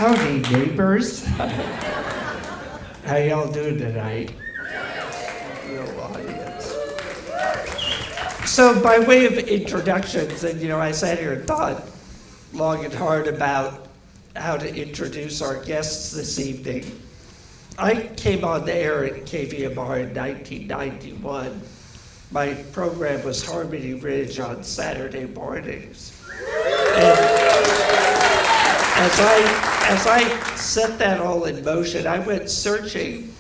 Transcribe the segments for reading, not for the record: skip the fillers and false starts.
Howdy, neighbors. How y'all doing tonight? Real audience. So by way of introductions, and I sat here and thought long and hard about how to introduce our guests this evening. I came on the air at KVMR in 1991. My program was Harmony Ridge on Saturday mornings. And as I set that all in motion, I went searching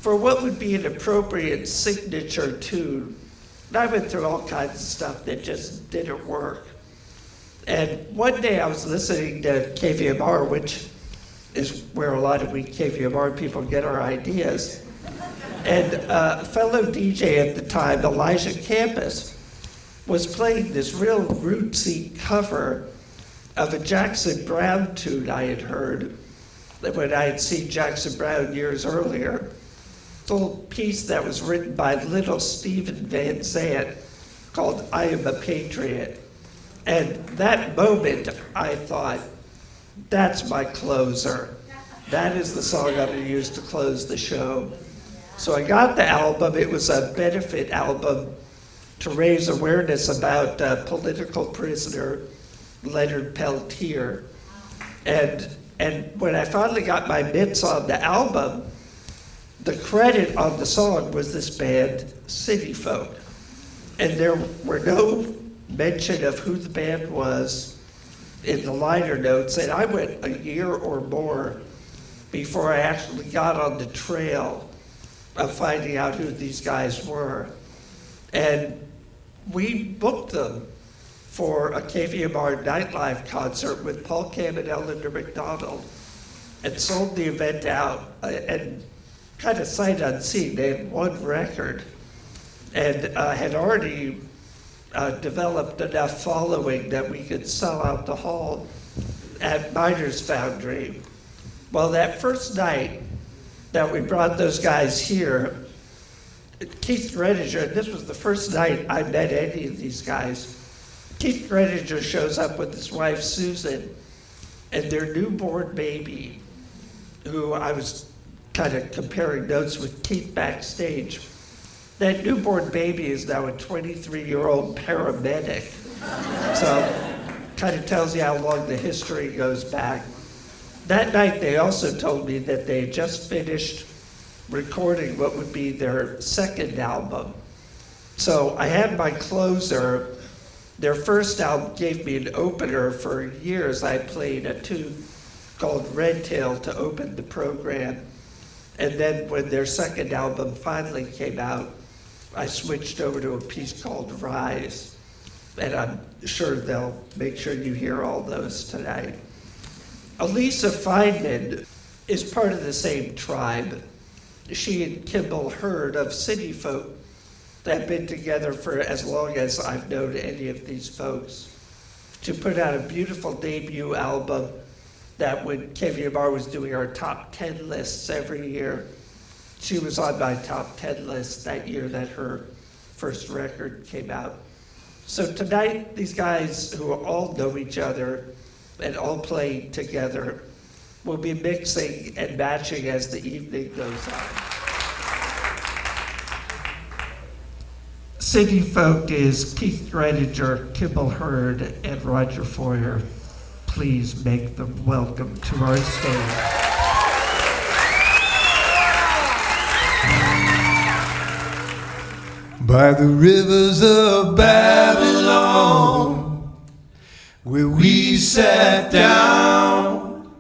for what would be an appropriate signature tune. And I went through all kinds of stuff that just didn't work. And one day I was listening to KVMR, which is where a lot of we KVMR people get our ideas. And a fellow DJ at the time, Elijah Campus, was playing this real rootsy cover of a Jackson Browne tune I had heard when I had seen Jackson Browne years earlier. It's a little piece that was written by little Stephen Van Zandt called I Am a Patriot. And that moment, I thought, that's my closer. That is the song I'm going to use to close the show. So I got the album. It was a benefit album to raise awareness about political prisoner Leonard Peltier. And when I finally got my mitts on the album, the credit on the song was this band, City Folk. And there were no mention of who the band was in the liner notes, and I went a year or more before I actually got on the trail of finding out who these guys were. And we booked them for a KVMR Nightlife concert with Paul Cam and Eleanor McDonald and sold the event out, and kind of sight unseen. They had one record and had already developed enough following that we could sell out the hall at Miners Foundry. Well, that first night that we brought those guys here, Keith Greeninger, this was the first night I met any of these guys. Keith Greeninger shows up with his wife Susan and their newborn baby, who I was kind of comparing notes with Keith backstage. That newborn baby is now a 23-year-old paramedic. So kind of tells you how long the history goes back. That night they also told me that they had just finished recording what would be their second album. So I had my closer. Their first album gave me an opener. For years I played a tune called Red Tail to open the program. And then when their second album finally came out, I switched over to a piece called Rise. And I'm sure they'll make sure you hear all those tonight. Alisa Fineman is part of the same tribe. She and Kimball Hurd of City Folk have been together for as long as I've known any of these folks to put out a beautiful debut album that when KVMR was doing our top 10 lists every year, she was on my top 10 list that year that her first record came out. So tonight, these guys who all know each other and all play together will be mixing and matching as the evening goes on. City Folk is Keith Greeninger, Kimball Hurd, and Roger Feuer. Please make them welcome to our stage. By the rivers of Babylon, where we sat down,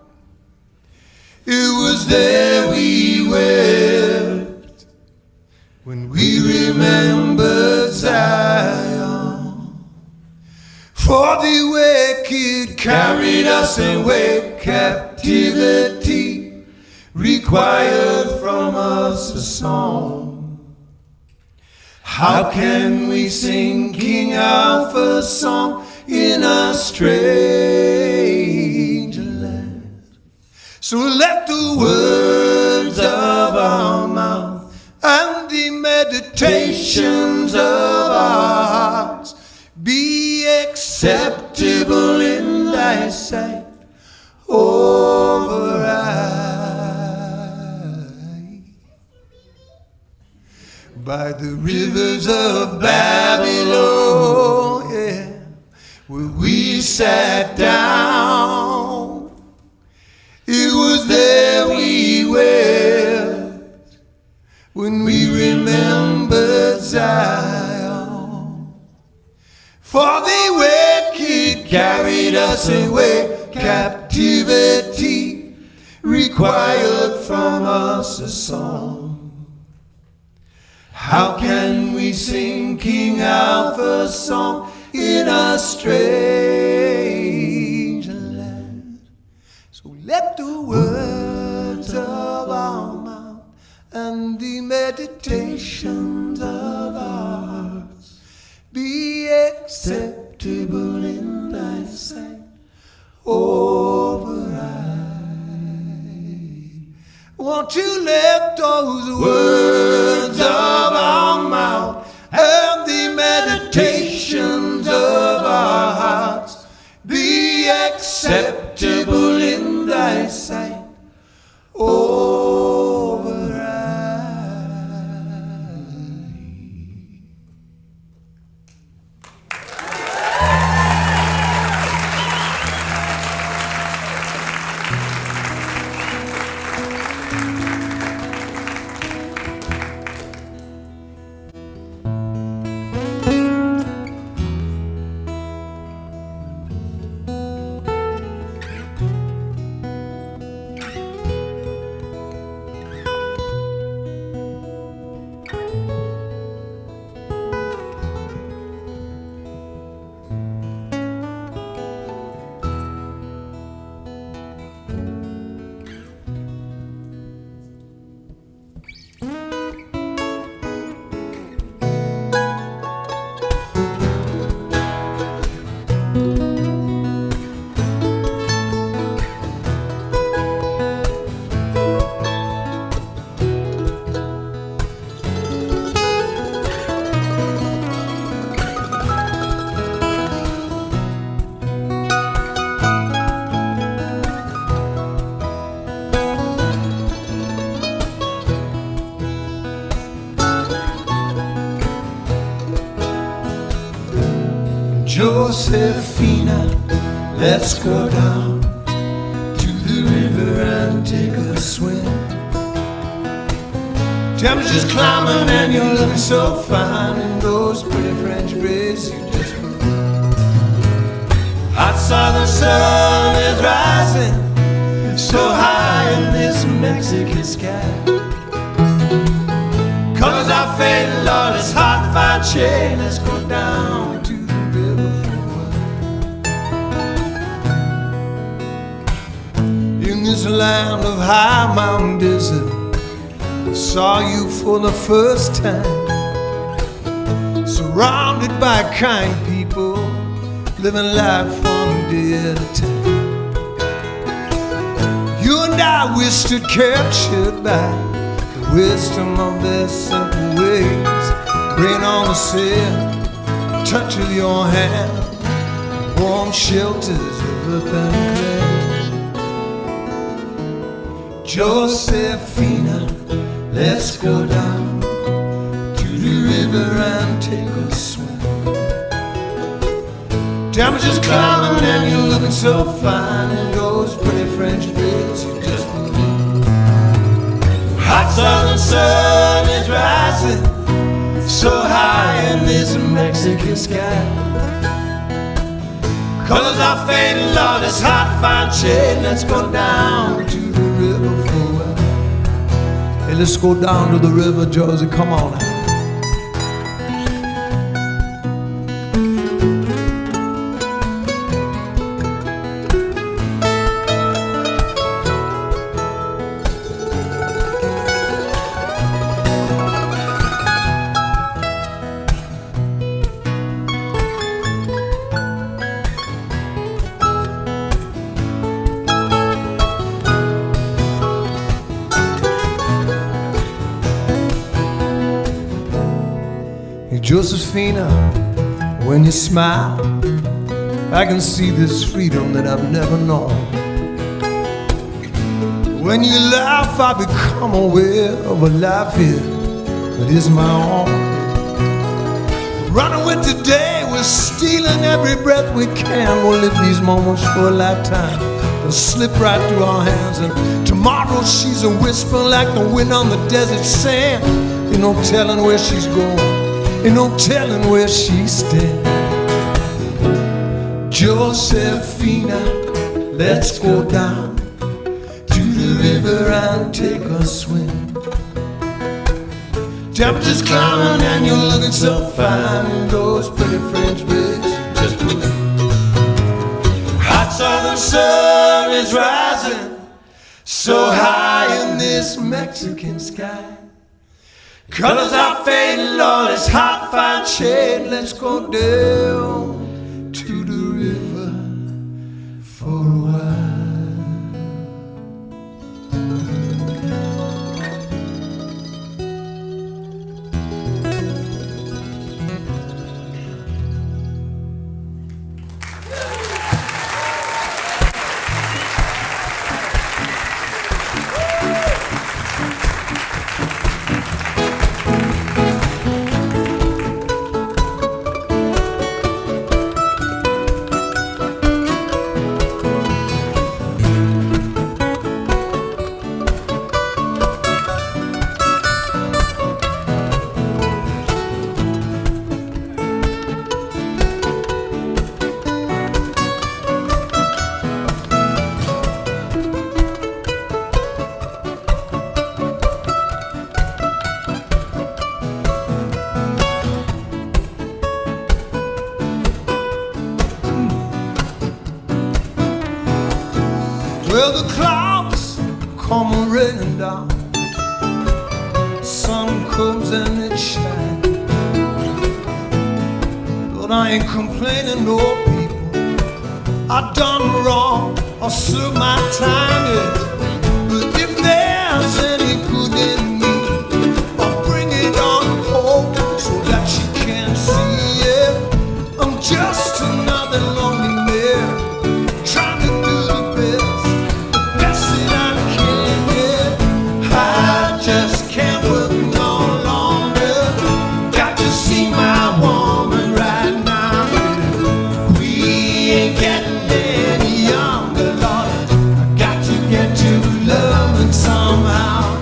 it was there we wept when we remembered Zion. For the wicked carried us away, captivity required from us a song. How can we sing King Alpha's song in a strange land? So let the words of our mouth and the meditations of our hearts be acceptable in thy sight, over by the rivers of Babylon, yeah, where we sat down. It was there we wept when we remembered Zion. For the wicked carried us away, captivity required from us a song. How can we sing King Alpha's song in a strange land? So let the words of our mouth and the meditations of our hearts be acceptable in thy sight, over won't you let those words of our mouth and the meditations of our hearts be acceptable in thy sight, over Josephina, let's go down to the river and take a swim. Temperature's climbing and you're looking so fine in those pretty French braids you just put. Hot southern sun is rising so high in this Mexican sky. Colors are fading, Lord, it's hot to find shade. Let's go down to the river for in this land of high mountain desert. I saw you for the first time, surrounded by kind people, living life one day at a time. You and I, we stood captured by the wisdom of their simple ways. Rain on the sail, touch of your hand, warm shelters of earth and clay. Josephina, let's go down to the river and take a swim. Temperature's climbing and you're looking so fine in those pretty French braids you just put in. Hot southern sun is rising so high in this Mexican sky. Colors are fading, Lord, it's hot to find shade. Let's go down to the river for a while. Hey, let's go down to the river, Josie, come on now. Josephina, when you smile, I can see this freedom that I've never known. When you laugh, I become aware of a life here that is my own. Running with today, we're stealing every breath we can. We'll live these moments for a lifetime. They'll slip right through our hands, and tomorrow she's a whisper like the wind on the desert sand. Ain't no telling where she's going, ain't no telling where she's standing. Josephina, let's go down to the river and take a swim. Temperature's climbing and you're looking so fine in those pretty French braids. Just believe. Hot southern sun is rising so high in this Mexican sky. Colors are fading, Lord, it's hot, fine shade. Let's go down to the river for a while. Well, the clouds come raining down, sun comes and it shines. But I ain't complaining, no people. I done wrong, I'll serve my time, yeah. But if there's any good in me, I'll bring it on home so that she can see it. I'm just another lonely man, trying to do the best. Just can't work no longer. Got to see my woman right now. We ain't getting any younger, Lord. I got to get to loving somehow.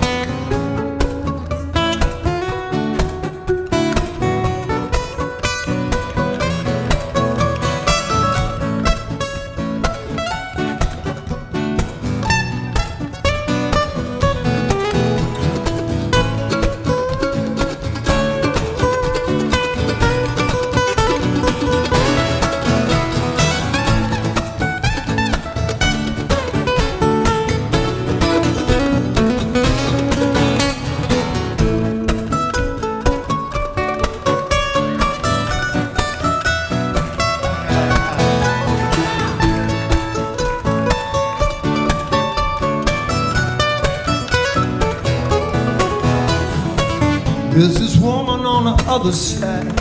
There's this woman on the other side,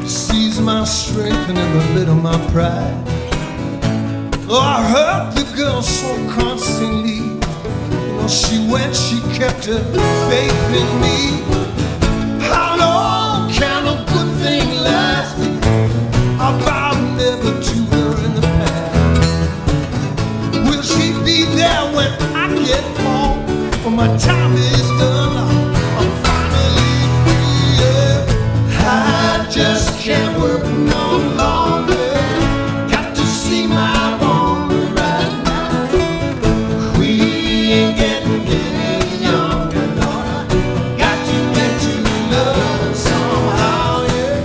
sees my strength and every bit of my pride. Oh, I hurt the girl so constantly. Well, she went, she kept her faith in me. How long can a good thing last me? I vowed never to her in the past. Will she be there when I get home? When my time is done, I just can't work no longer. Got to see my woman right now. We ain't getting any younger, Lord. Got to get to love somehow, yeah.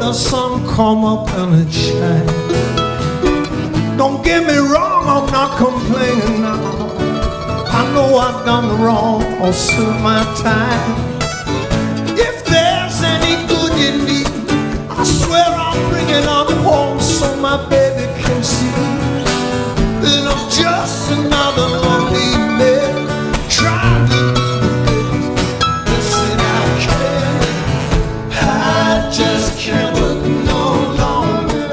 the sun come up and it shines. Don't get me wrong, I'm not complaining now. I know I've done wrong or served my time. If there's any good in me, I swear I'll bring it on home so my baby can see that I'm just another lonely man trying to do it. Listen, I just can't look no longer.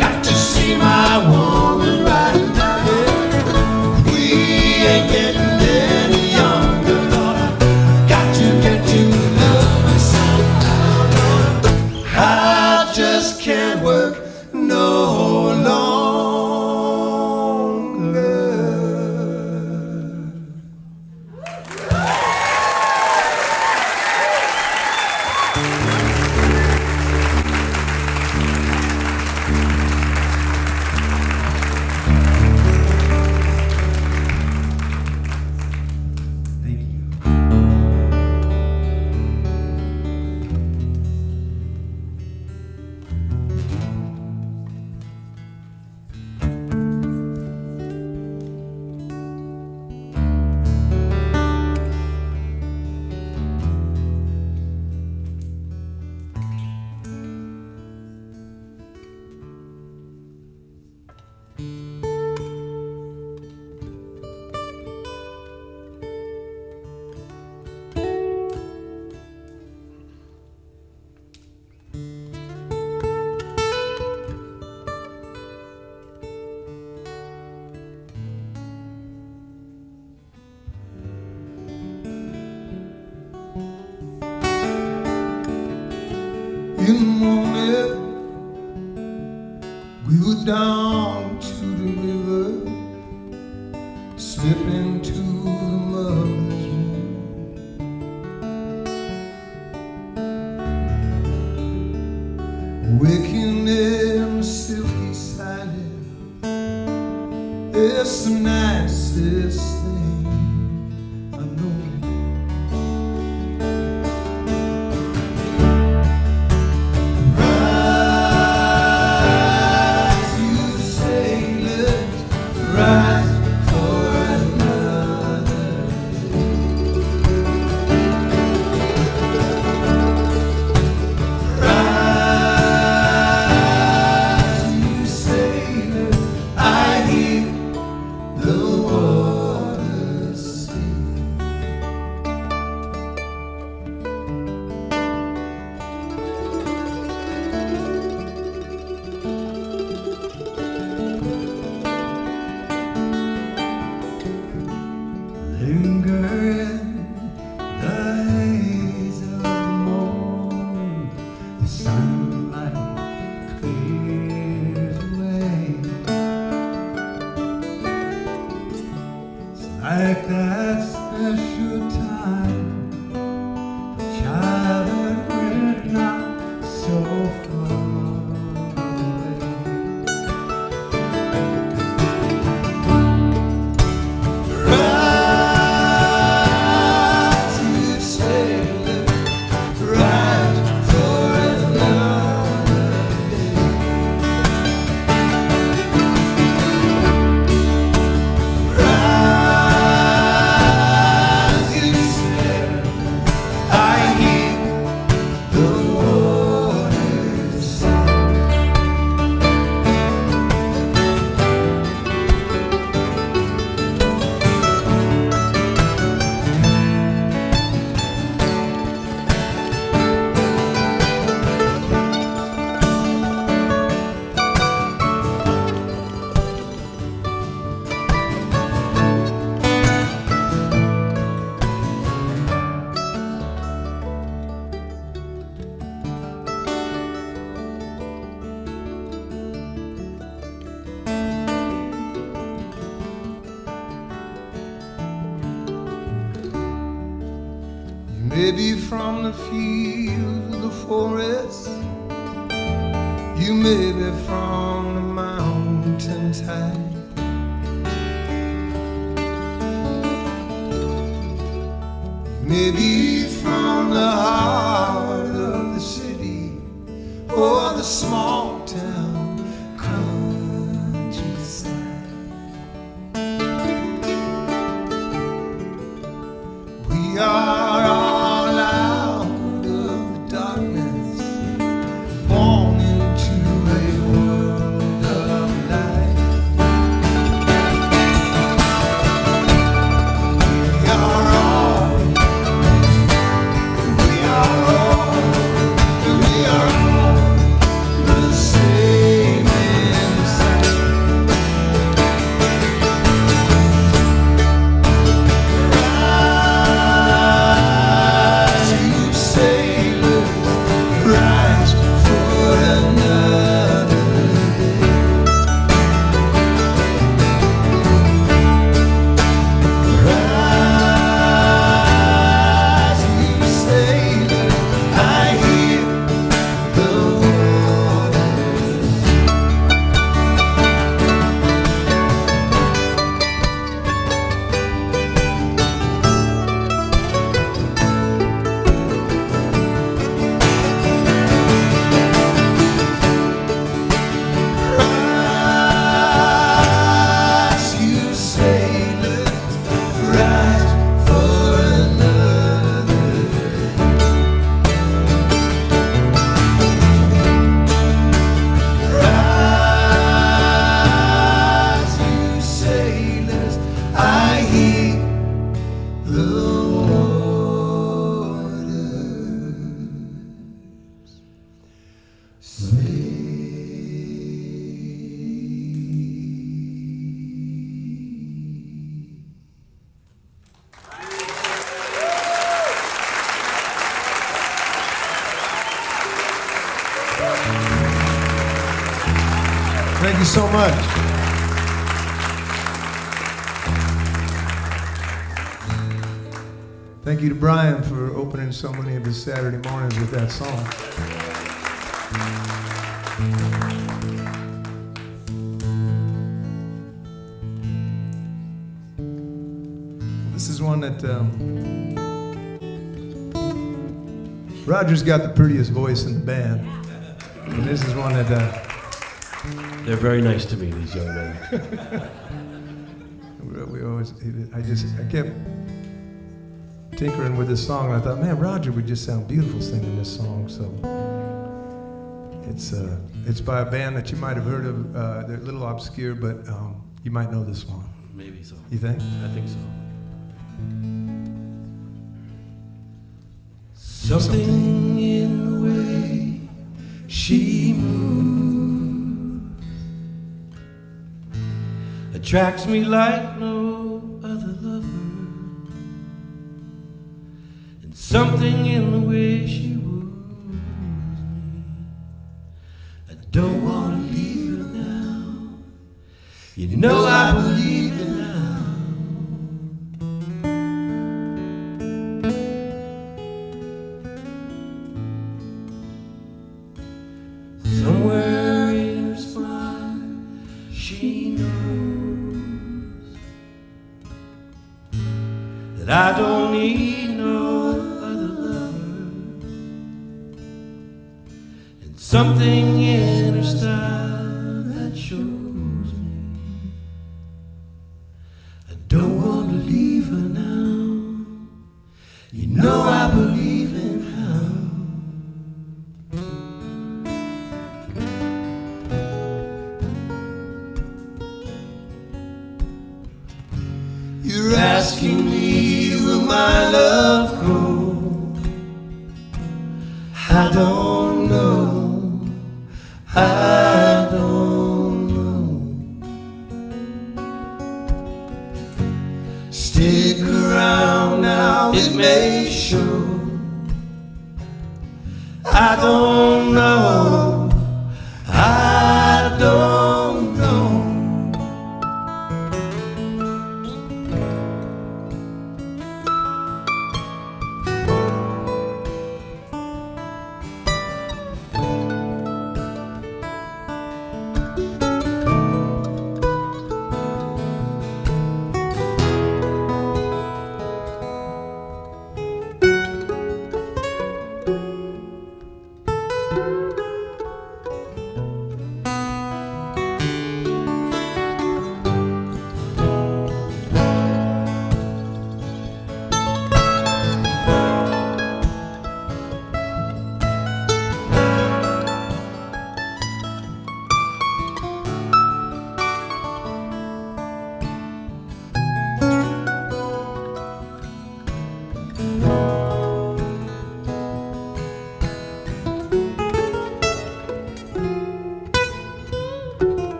Got to see my woman right now. We ain't getting any younger, Lord. I got to get to love myself now. I just can't work no longer. In the morning, we were down to the river, slipping to the mother's womb, waking in silky silence. It's the nicest thing I know. Like that special time, child, that we're not so far away. Right to sail, right for another day. Maybe from the field to the forest, you may be from the mountain tide. Maybe from the heart of the city, or the small town countryside. We are all out of the darkness, born into a world of light. We are all the same inside. Rise, you sailors, rise for another day. Rise, you sailors, I hear the rise, you sailors, rise for another day. Rise, you sailors, I hear the waters say. Thank you so much. Thank you to Brian for opening so many of his Saturday mornings with that song. This is one that Roger's got the prettiest voice in the band, and this is one that They're very nice to me, these young men. I kept tinkering with this song, and I thought, man, Roger would just sound beautiful singing this song. So it's by a band that you might have heard of. They're a little obscure, but you might know this one. Maybe so. You think? I think so. Something in the way she moves attracts me like no other lover, and something in the way she woos me, I don't want to leave her now. You know I believe in her. Somewhere in her spine, she knows that I don't need no other lover, and something in her style that shows me I don't want to leave her now. You know I believe in her. You're asking me, will my love grow? I don't know. I don't know. Stick around now, it may show. I don't know. I don't know.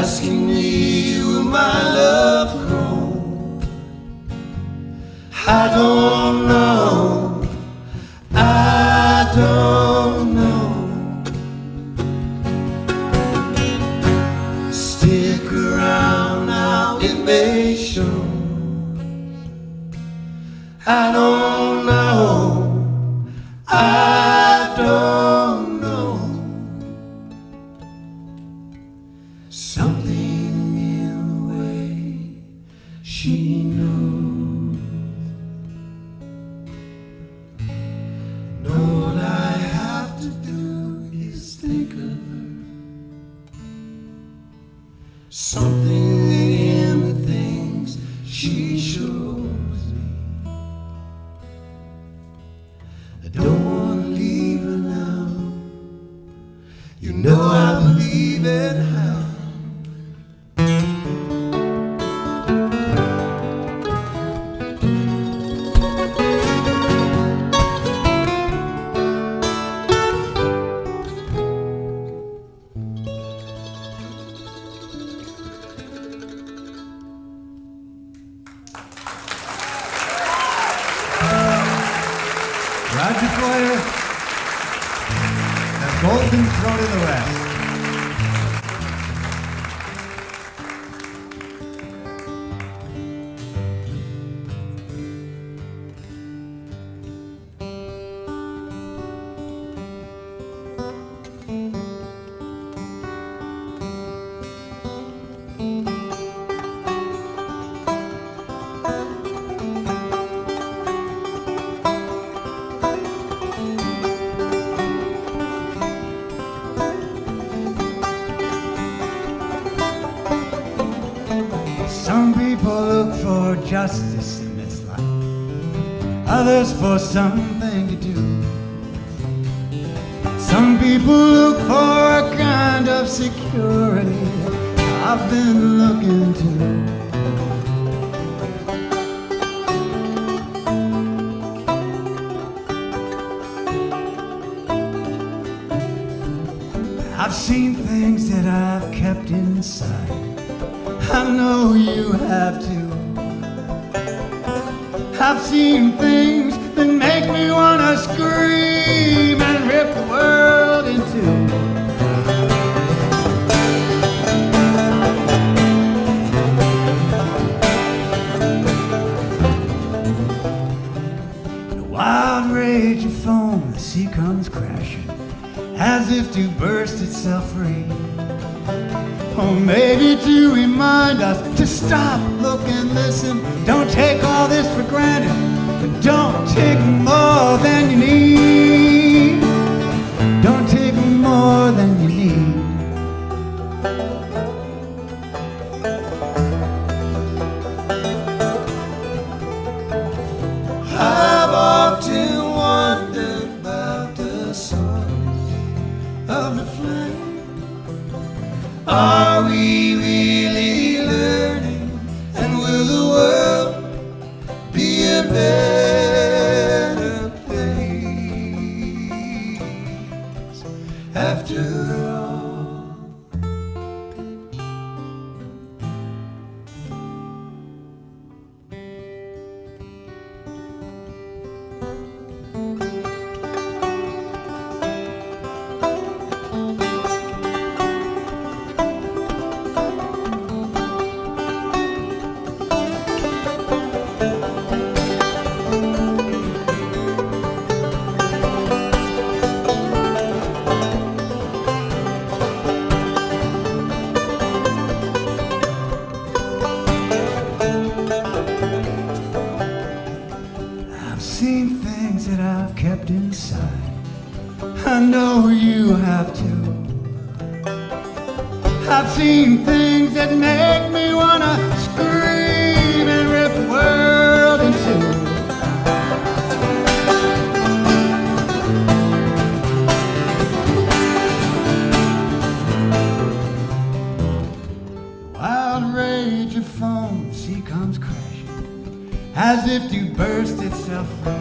asking me will my love grow. I don't know, I don't know. Stick around now, it may show. I don't know, I don't know. Something in the way she knows. All I have to do is think of her. Something in the things she shows me. I don't want to leave her now. You know I believe in her. Roger Feuer, the Golden Throne of the West. Some people look for justice in this life, others for something to do. Some people look for a kind of security I've been looking to. I've seen things that I've kept inside. I know you have too. I've seen things that make me wanna scream and rip the world in two. In a wild rage of foam, the sea comes crashing, as if to burst itself free. Or maybe to remind us to stop, look and listen. Don't take all this for granted, but don't take more than you need. Don't take more than you need. I've often wondered about the source of the flame. Are we really learning? And will the world be a better place after all? I've seen things that I've kept inside. I know you have too. I've seen things that make me wanna scream and rip the world in two. Wild rage of foam, the sea comes crashing, as if to burst itself free.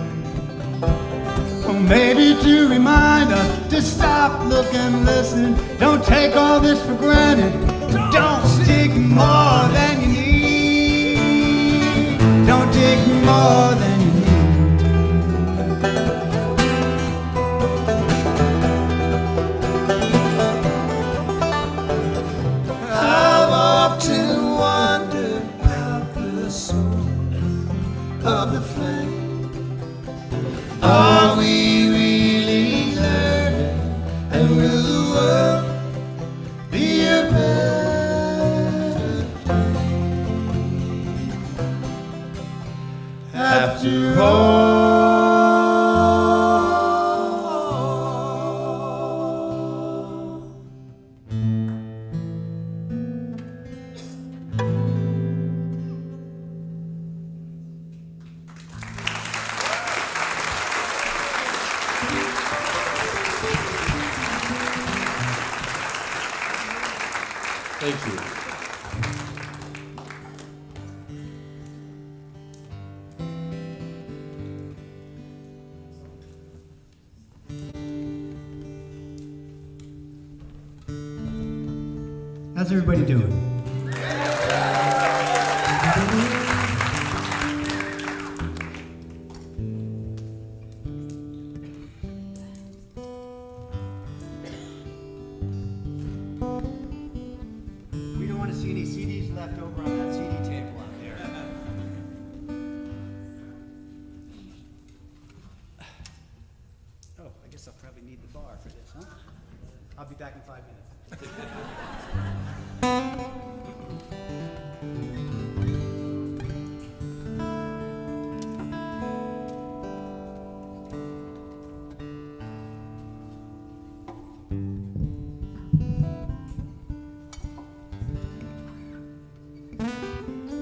Or maybe to remind us to stop, look and listen. Don't take all this for granted. Don't Thank you. How's everybody doing? We don't want to see any CDs left over on that CD table out there. Oh, I guess I'll probably need the bar for this, huh? I'll be back in 5 minutes.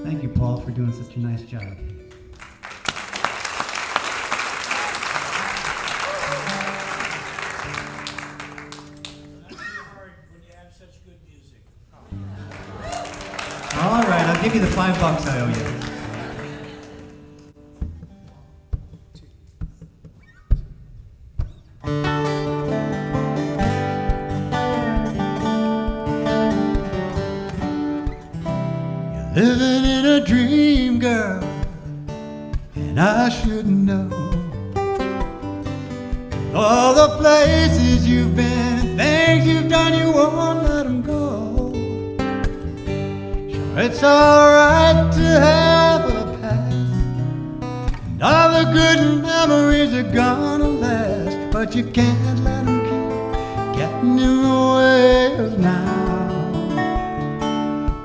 Thank you, Paul, for doing such a nice job. All right, I'll give you the $5 I owe you. You're living in a dream, girl, and I should know all the places you've been and things you've done, you won't let them go. Sure, it's alright to have a past, and all the good memories are gonna last, but you can't let them keep getting in the way of now.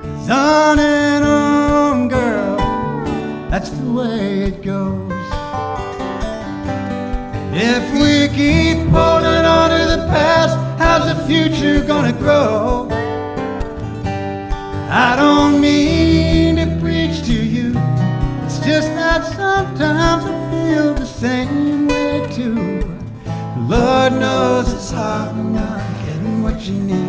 'Cause on and on, girl, that's the way it goes. And if we keep holding on to the past, how's the future gonna grow? I don't mean to preach to you, it's just that sometimes I feel the same way too. Lord knows it's hard enough getting what you need.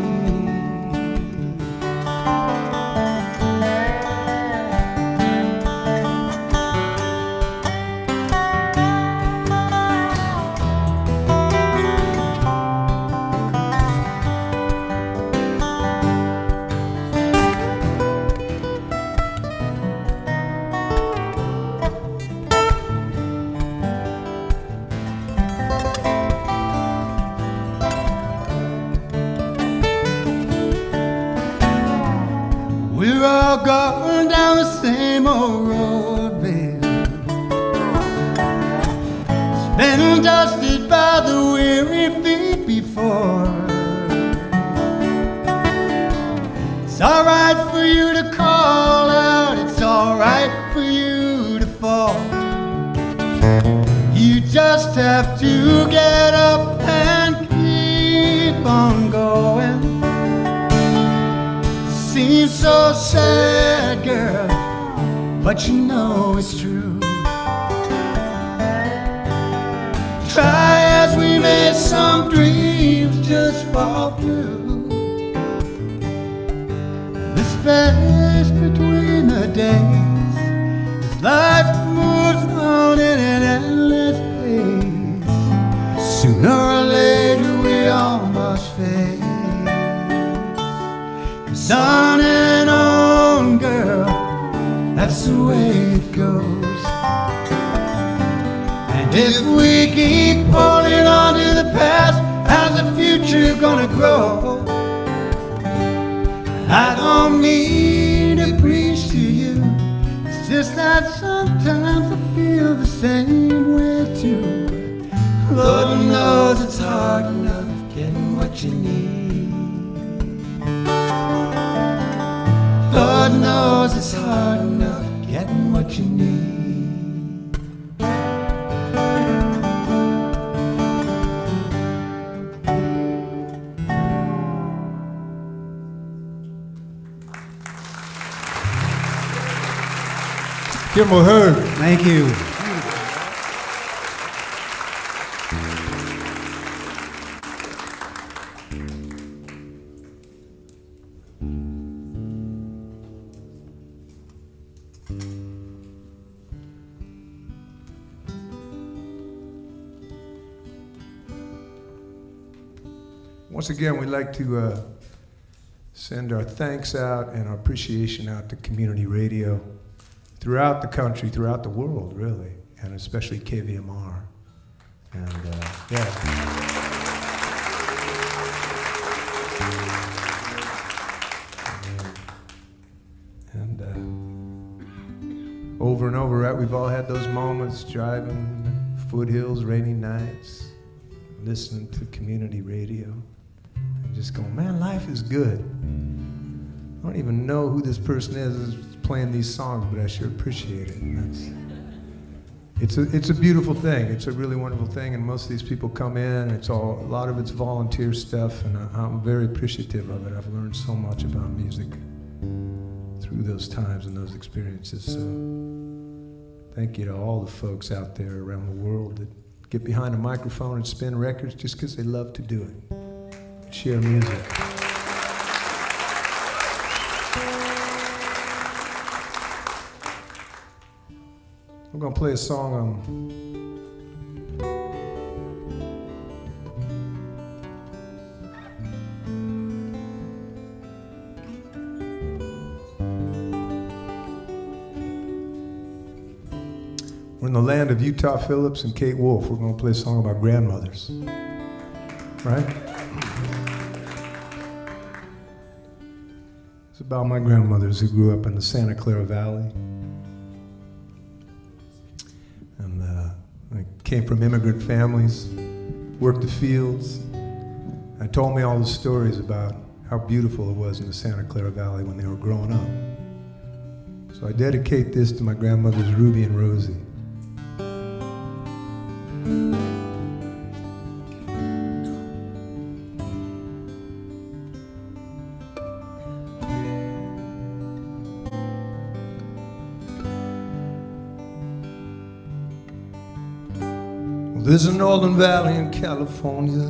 We're all going down the same old road, baby. It's been dusted by the weary feet before. It's alright for you to call out, it's alright for you to fall. You just have to get up and keep on going. Seems so sad, girl, but you know it's true. Try as we may, some dreams just fall through. The space between the days, as life moves on in an endless pace, sooner or later we all must fade. On and on, girl, that's the way it goes. And if we keep holding on to the past, how's the future gonna grow? I don't mean to preach to you, it's just that sometimes I feel the same way too. Lord knows it's hard enough getting what you need. Lord knows it's hard enough getting what you need. Kimball Hurd. Thank you. Once again, we'd like to send our thanks out and our appreciation out to community radio throughout the country, throughout the world, really, and especially KVMR. And over and over, right? We've all had those moments driving foothills, rainy nights, listening to community radio, and just going, man, life is good. I don't even know who this person is playing these songs, but I sure appreciate it. It's a beautiful thing. It's a really wonderful thing, and most of these people come in. A lot of it's volunteer stuff, and I'm very appreciative of it. I've learned so much about music through those times and those experiences. So thank you to all the folks out there around the world that get behind a microphone and spin records just because they love to do it. Share music. We're going to play a song we're in the land of Utah Phillips and Kate Wolf. We're going to play a song about grandmothers. Right? It's about my grandmothers who grew up in the Santa Clara Valley. Came from immigrant families, worked the fields, and told me all the stories about how beautiful it was in the Santa Clara Valley when they were growing up. So I dedicate this to my grandmothers Ruby and Rosie. There's a northern valley in California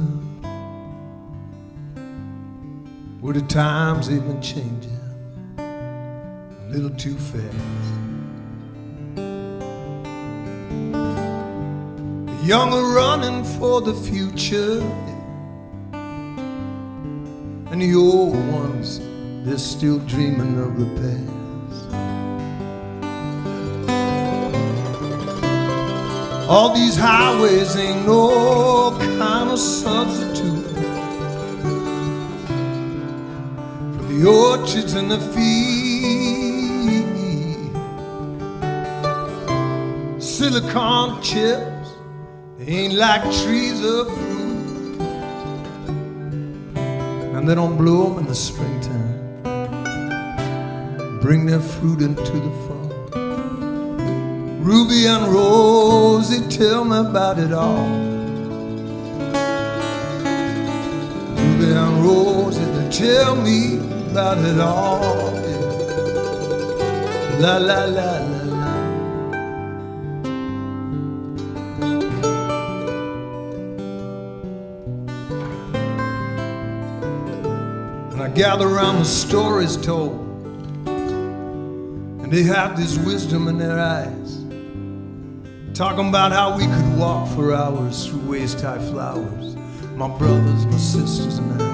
where the times they've been changing a little too fast. The young are running for the future, and the old ones, they're still dreaming of the past. All these highways ain't no kind of substitute for the orchards and the fields. Silicon chips, they ain't like trees of fruit, and they don't bloom in the springtime, bring their fruit into the fall. Ruby and Rosie, tell me about it all. Ruby and Rosie, they tell me about it all. La la la la la. And I gather around the stories told, and they have this wisdom in their eyes, talking about how we could walk for hours through waist-high flowers, my brothers, my sisters, and I.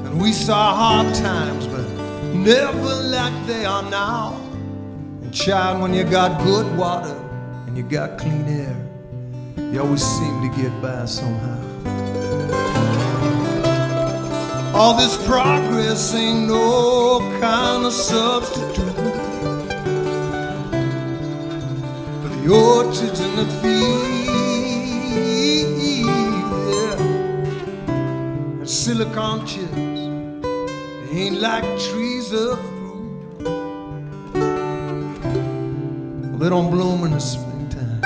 And we saw hard times, but never like they are now. And child, when you got good water and you got clean air, you always seem to get by somehow. All this progress ain't no kind of substitute the orchards and the fields, yeah. And silicon chips, they ain't like trees of fruit. Well, they don't bloom in the springtime,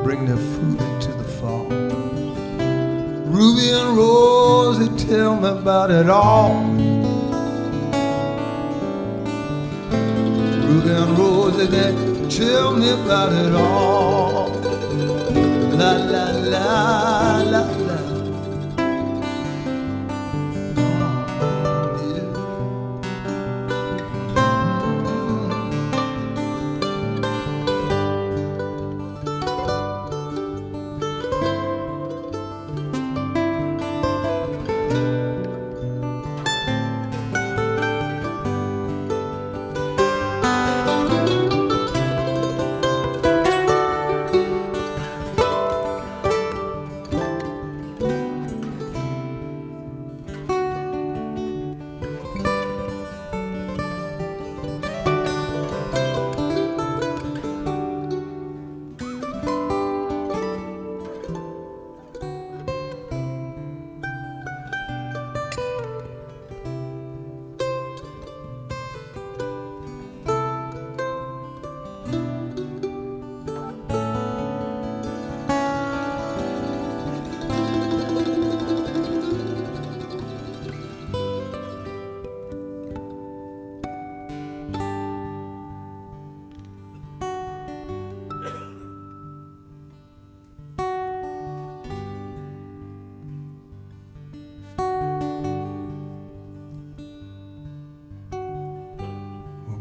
bring their fruit into the fall. Ruby and Rosie, tell me about it all. Ruby and Rosie, they tell me about it all. La la la la la.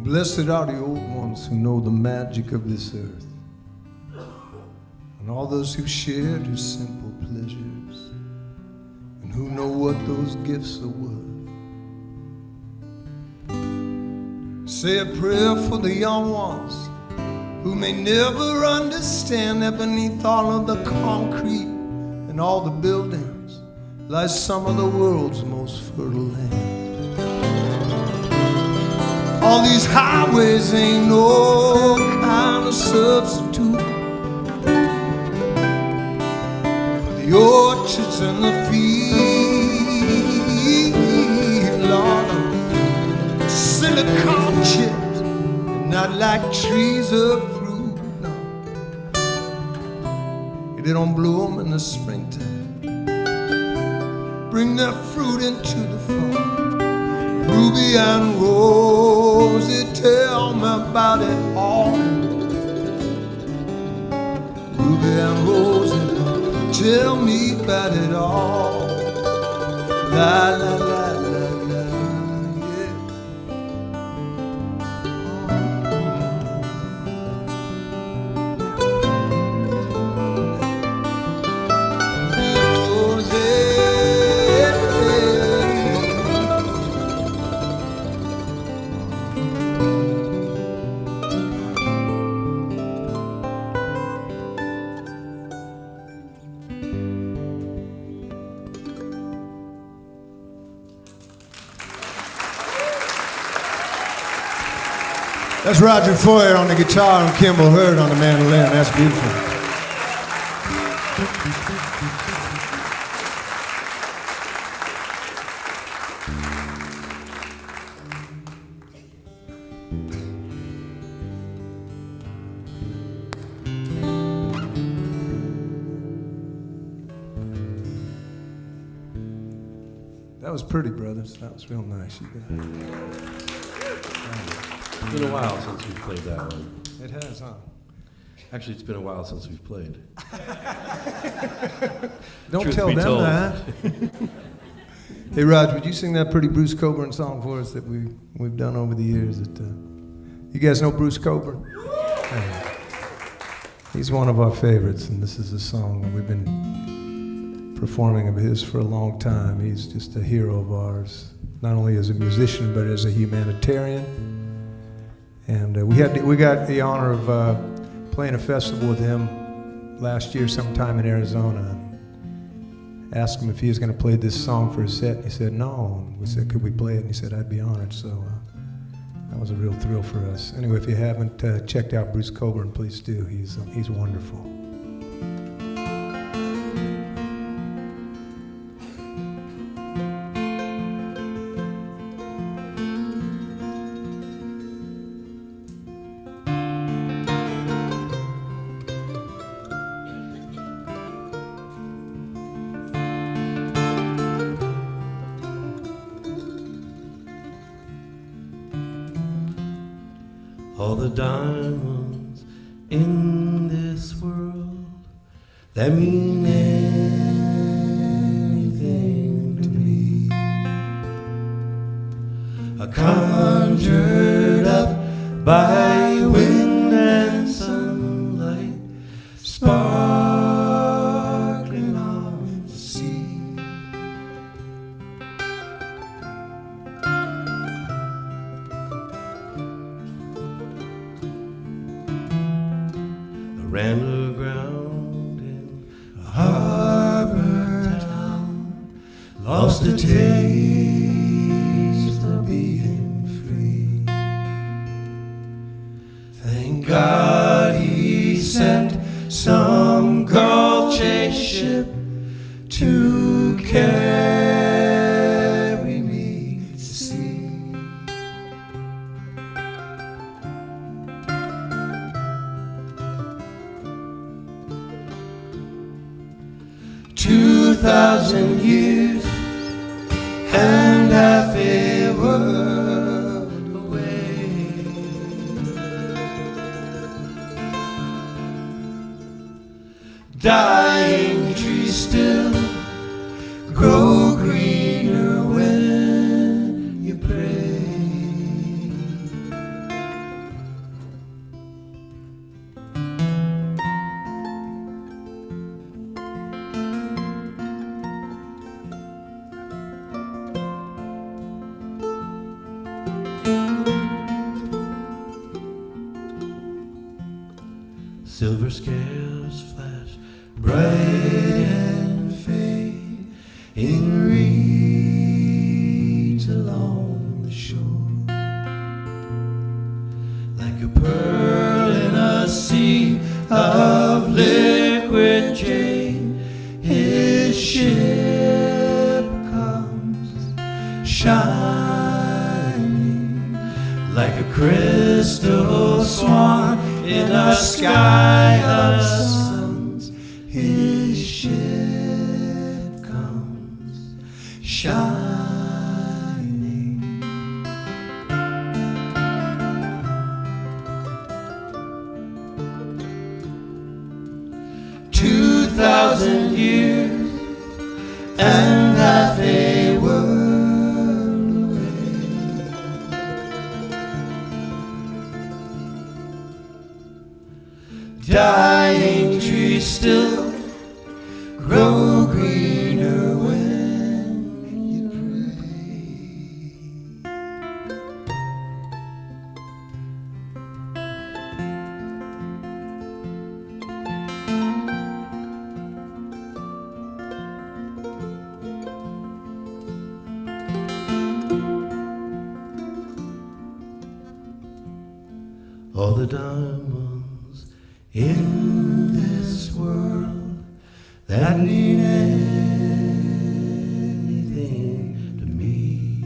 Blessed are the old ones who know the magic of this earth, and all those who shared her simple pleasures, and who know what those gifts are worth. Say a prayer for the young ones who may never understand that beneath all of the concrete and all the buildings lies some of the world's most fertile land. All these highways ain't no kind of substitute for the orchards and the fields, Lord. Silicon chips, and not like trees of fruit, no. They don't bloom in the springtime, bring their fruit into the fall. Ruby and Rosie, tell me about it all. Ruby and Rosie, tell me about it all. La la la la la, yeah. That's Roger Feuer on the guitar and Kimball Hurd on the mandolin. That's beautiful. That was pretty, brothers. That was real nice. You did. It's been a while since we've played that one. It has, huh? Actually, it's been a while since we've played. Don't Truth tell be them told. that. Hey, Raj, would you sing that pretty Bruce Coburn song for us that we've done over the years? That you guys know Bruce Coburn? He's one of our favorites, and this is a song that we've been performing of his for a long time. He's just a hero of ours, not only as a musician but as a humanitarian. And we got the honor of playing a festival with him last year sometime in Arizona. Asked him if he was going to play this song for his set, and he said no. And we said, could we play it? And he said, I'd be honored. So that was a real thrill for us. Anyway, if you haven't checked out Bruce Coburn, please do. He's wonderful. All the diamonds in this world that mean anything to me are conjured up by wind and sunlight, sparkling on the sea. Ran aground in a harbor town, lost a taste of being free. Thank God he sent some girl-chased ship to carry me to sea. 2,000 years and half a world away. Dying trees still grow greener when you pray. silver scales flash bright and fade in reeds along the shore, like a pearl in a sea of liquid jade. His ship comes shining like a crystal swan in a sky of suns. His ship comes shining. 2,000 years and half a world away, dying trees still grow greener when you pray. All the diamonds in this world that mean anything to me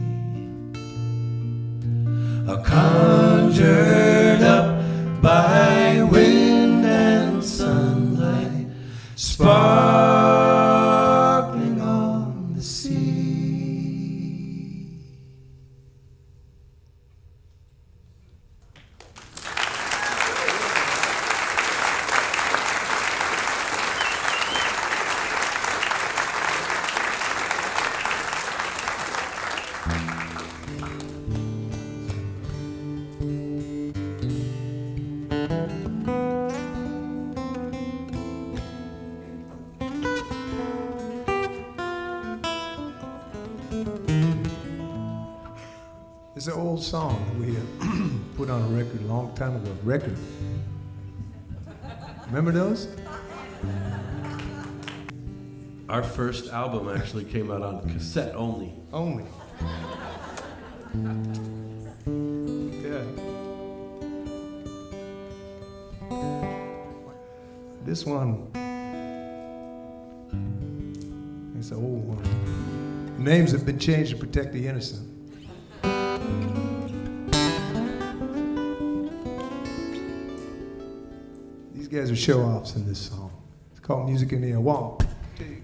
are conjured up by wind and sunlight, sparkling on the sea. It's an old song that we put on a record a long time ago. Record. Remember those? Our first album actually came out on cassette only. Only. Yeah. This one, it's an old one. Names have been changed to protect the innocent. These guys are show-offs in this song. It's called Music in the Air. 1, 2.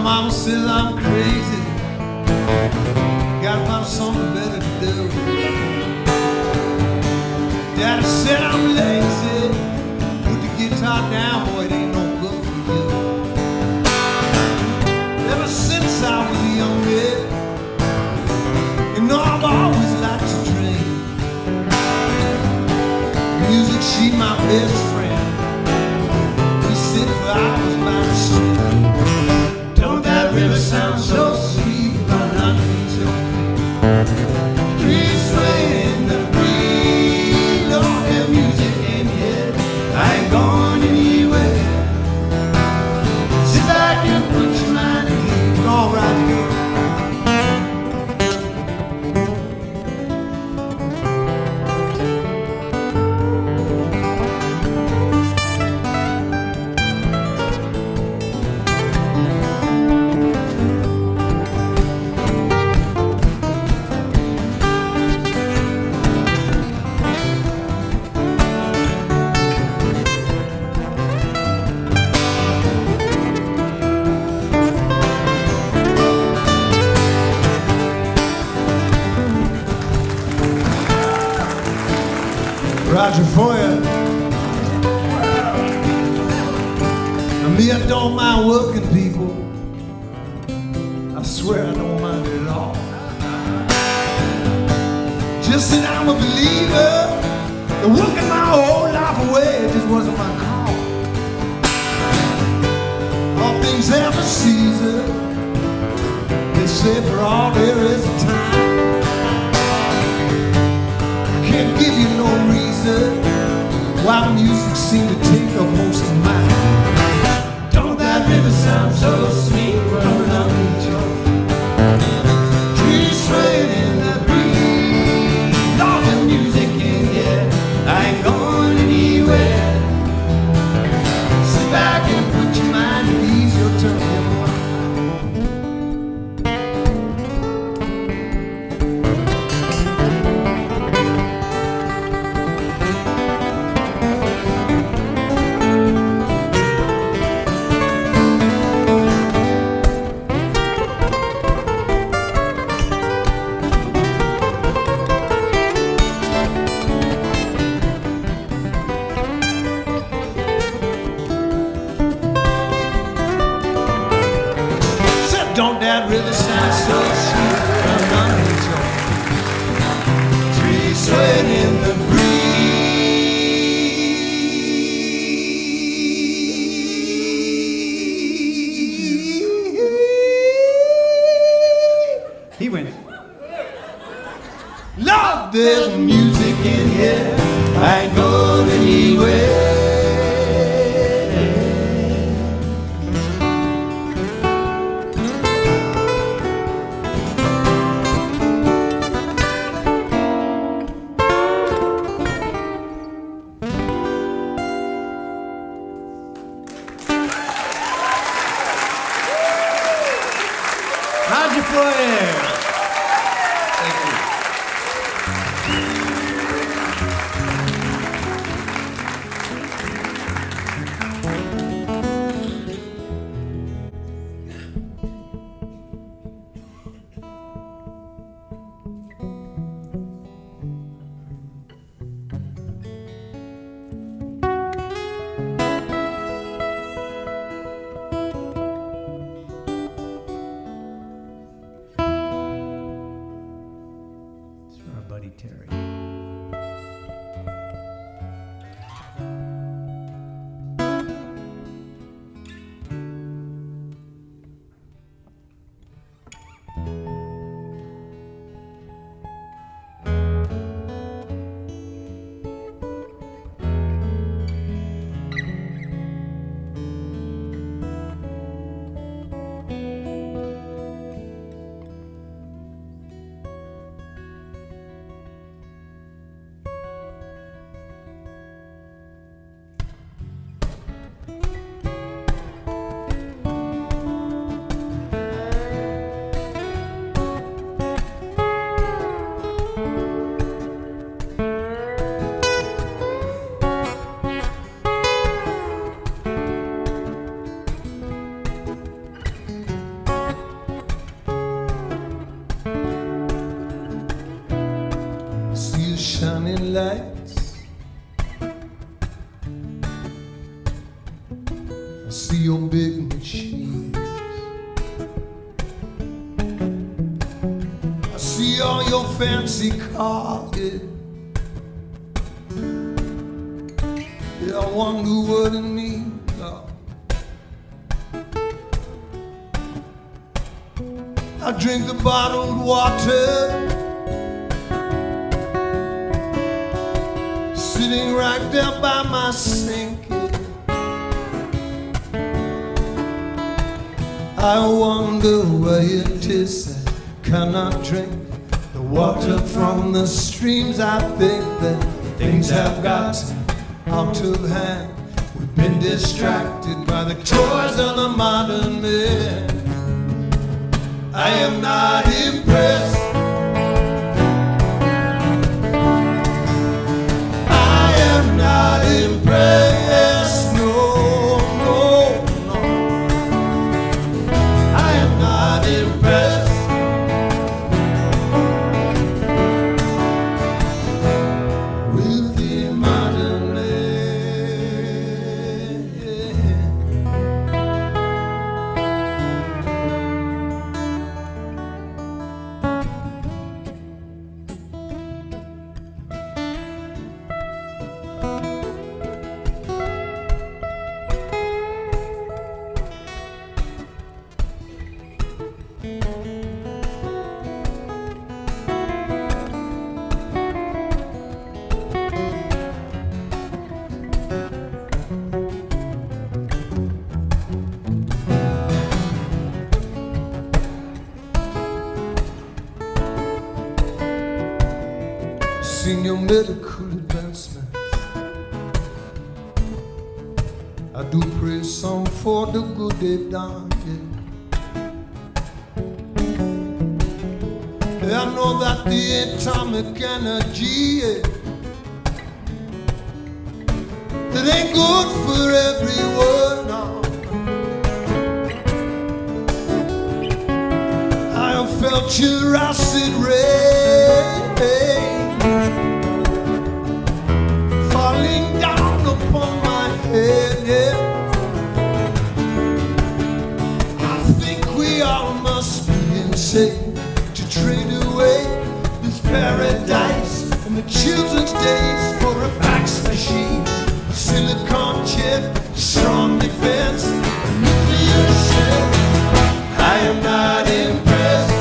Mama says I'm crazy, gotta find something better to do. Daddy said I'm lazy, put the guitar down, boy, it ain't no good for you. Ever since I was a young kid, you know I've always liked to dream. Music, she's my best friend. We sit for hours by the stream. Don't that river sound so sweet, but underneath your feet? Trees sway in the breeze. Roger Feuer. Me, I don't mind working people. I swear I don't mind it at all. Just that I'm a believer. And working my whole life away just wasn't my call. All things have a season. They say for all there is a time. I can't give you no reason why music seems to take up most of mine. Don't that river sound so sweet running underneath your trees swaying in the breeze? All the music in here, I ain't going anywhere. Sit back and put your mind at ease, your turn to don't that really sound so sweet from underneath your trees swaying in the breeze? He wins. Lord, there's music in here. I ain't going anywhere. Roger Feuer. Thank you. Our buddy Terry. Shining lights, I see your big machines, I see all your fancy cars, yeah, I wonder what it means, I drink the bottled water, sitting right there by my sink. I wonder why it is I cannot drink the water from the streams. I think that things have got out of hand. We've been distracted by the toys of the modern man. I am not impressed. Not impressed, no, no, no. I am not impressed with the amount Seen your medical advancements. I do pray some for the good they've done. Yeah. I know that the atomic energy, it ain't good for everyone now. I have felt your acid rain falling down upon my head, yeah. I think we all must be insane to trade away this paradise and the children's days for a fax machine, silicon chip, strong defense, a nuclear ship. I am not impressed.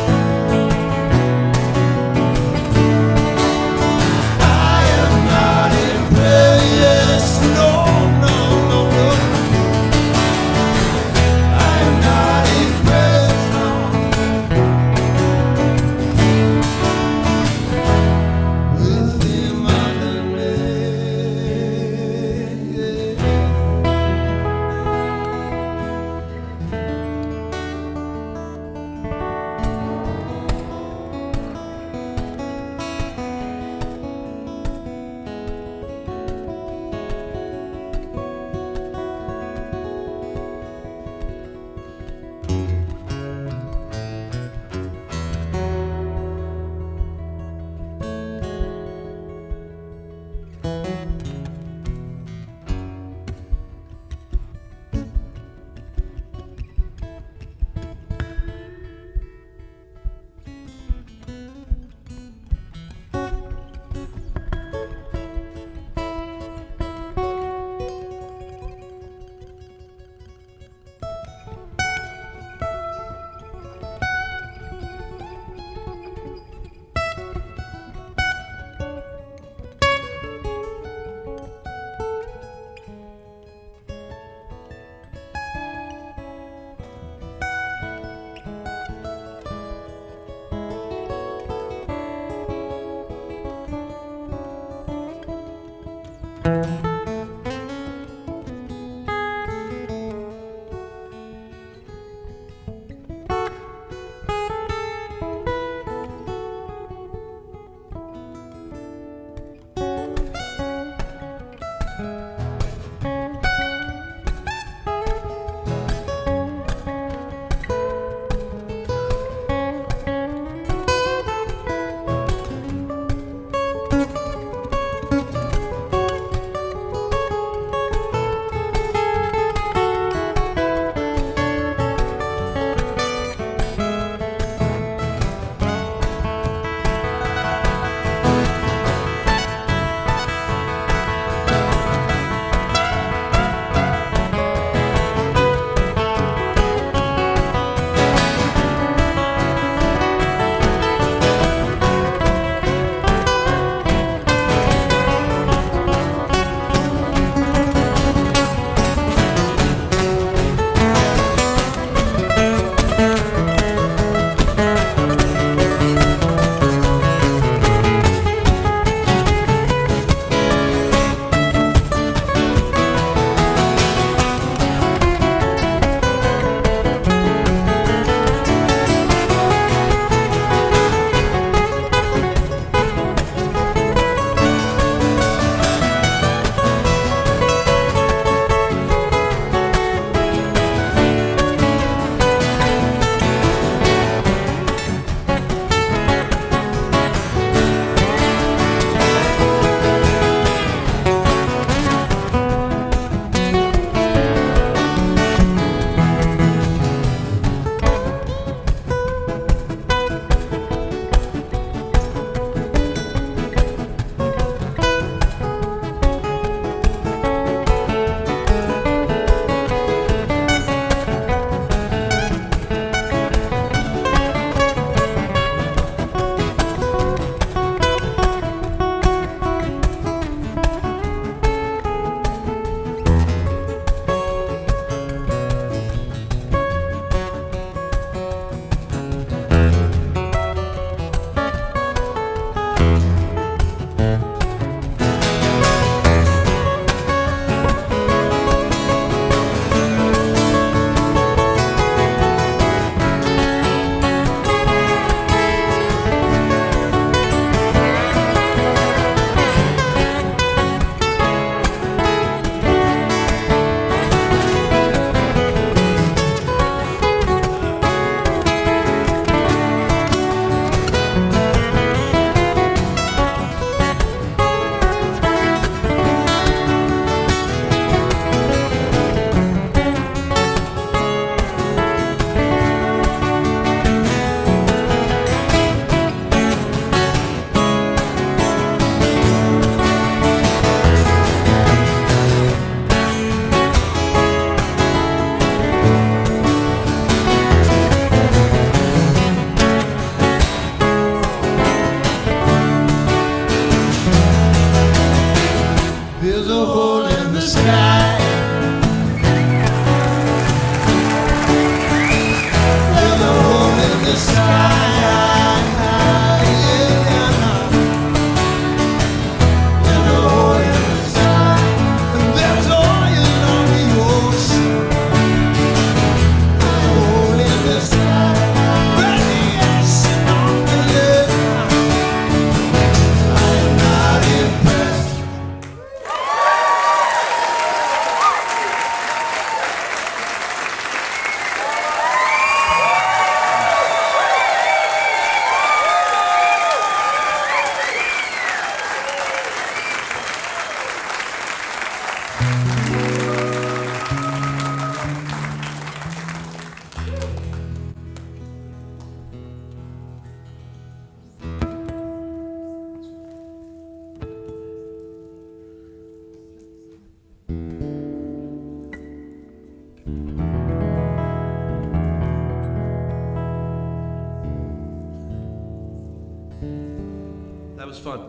That was fun.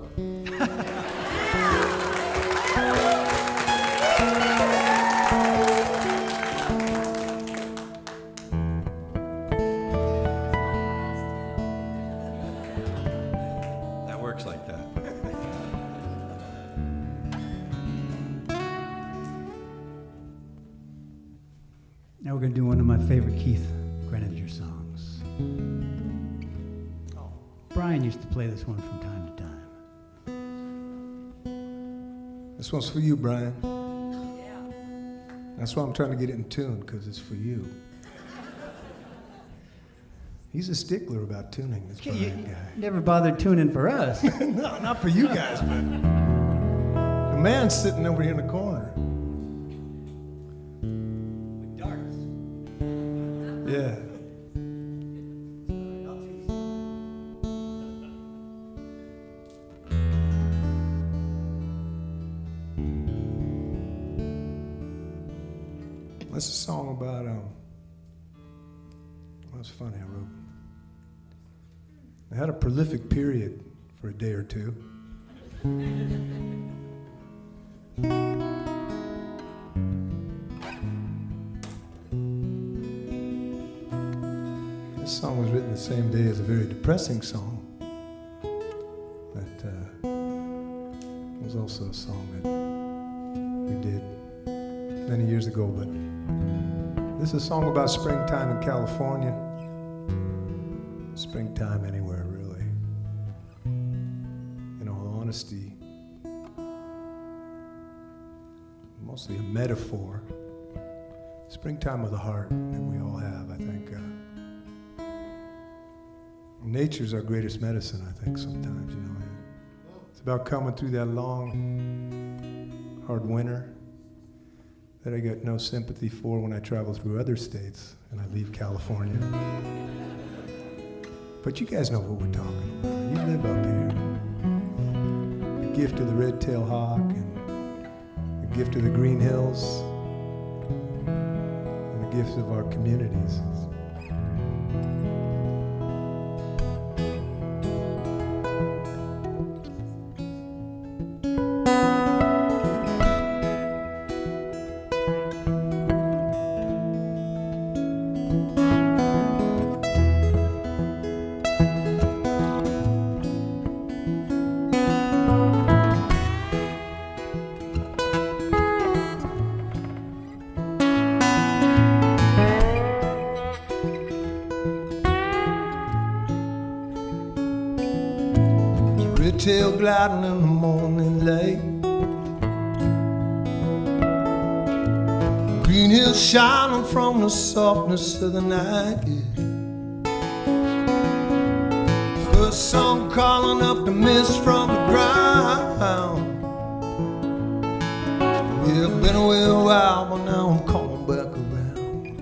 That works like that. Now we're going to do one of my favorite Keith Greeninger songs. Brian used to play this one from time to time. This one's for you, Brian. That's why I'm trying to get it in tune, because it's for you. He's a stickler about tuning, this Brian guy. Never bothered tuning for us. No, not for you guys, but the man's sitting over here in the corner. With darts. Yeah. That's a song about, that's funny, I wrote. I had a prolific period for a day or two. This song was written the same day as a very depressing song. That was also a song that we did many years ago, but this is a song about springtime in California. Springtime anywhere, really. In all honesty, mostly a metaphor. Springtime of the heart that we all have, I think. Nature's our greatest medicine, I think, sometimes, you know. It's about coming through that long, hard winter that I get no sympathy for when I travel through other states and I leave California. But you guys know what we're talking about. You live up here. The gift of the red-tailed hawk and the gift of the green hills and the gifts of our communities. Tail gliding in the morning light, green hills shining from the softness of the night. First sun calling up the mist from the ground. Yeah, I've been away a while, but now I'm coming back around.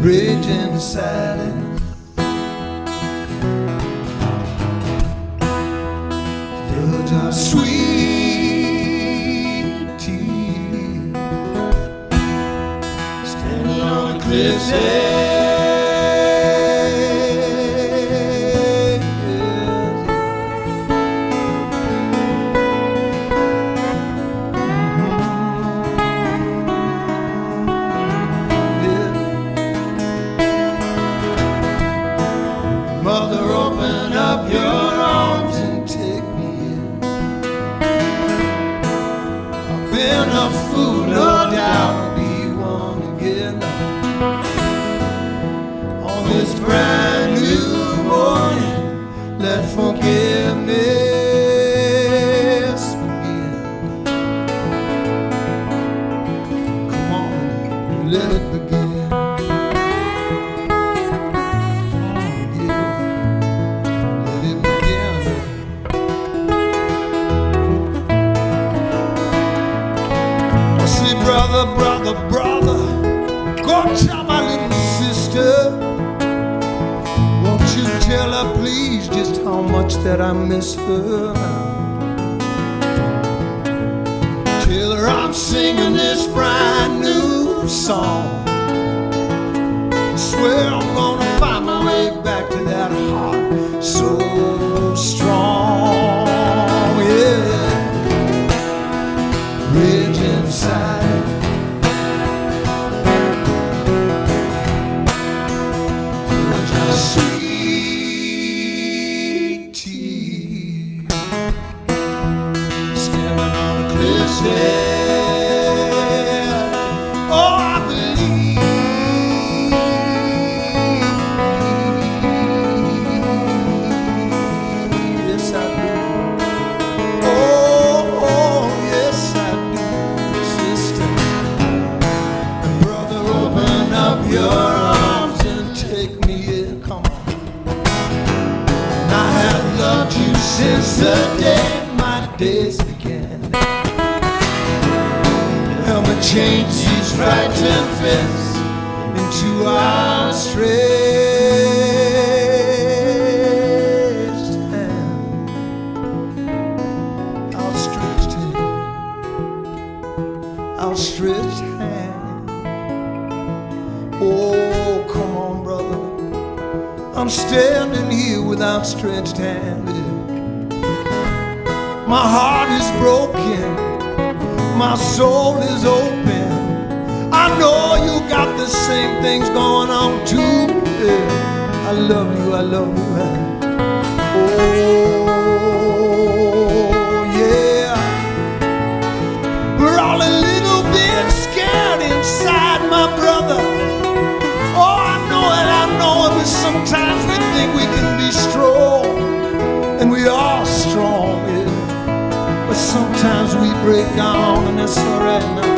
Raging silence. Sweet tea, standing on a cliff's edge. Mother, open up your arms and take me in. Been a fool, no doubt I'll be one again. On this brand new morning, let forgiveness begin. Come on, let it begin. Brother, go tell my little sister. Won't you tell her, please, just how much that I miss her? Tell her I'm singing this brand new song. Swear I'm gonna find my way your arms and take me in. Come on. And I have loved you since the day my days began. Help me change these frightened fists into outstretched hand. Outstretched hand. Outstretched hand. Oh, come on, brother. I'm standing here with outstretched hand. My heart is broken. My soul is open. I know you got the same things going on too. Yeah. I love you, I love you. Oh, yeah. We're all a little bit scared inside, my brother. Oh, I know it, but sometimes we think we can be strong, and we are strong, yeah. But sometimes we break down, and it's all right now.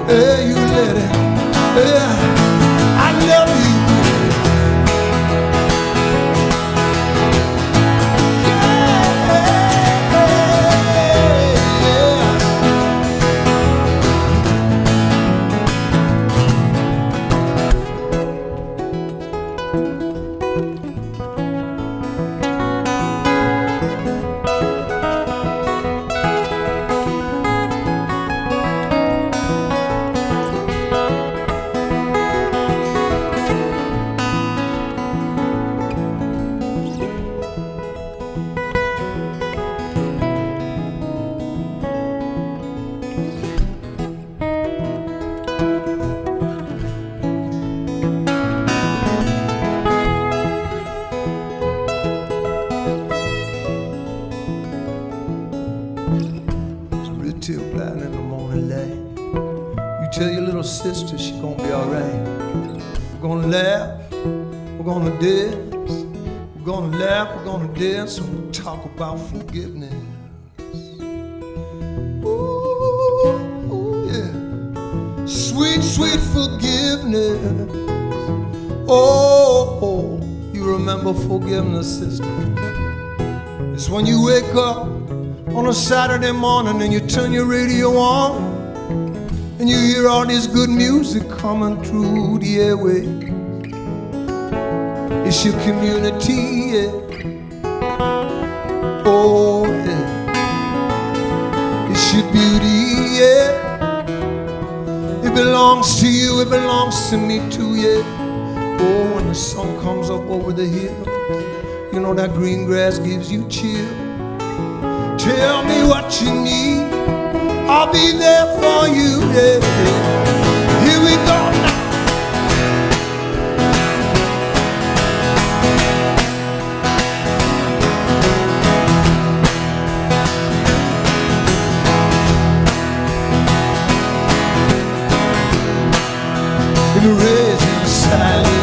Hey, you let it. Yeah, I love you. Tell your little sister she's gonna be alright. We're gonna laugh, we're gonna dance, we're gonna laugh, we're gonna dance, and we'll talk about forgiveness. Ooh, yeah. Sweet, sweet forgiveness. Oh, you remember forgiveness, sister? It's when you wake up on a Saturday morning and you turn your radio on, and you hear all this good music coming through the airwaves. It's your community, yeah. Oh, yeah. It's your beauty, yeah. It belongs to you, it belongs to me too, yeah. Oh, when the sun comes up over the hill, you know that green grass gives you chill. Tell me what you need, I'll be there for you, yeah, yeah. Here we go now. In the raging silence,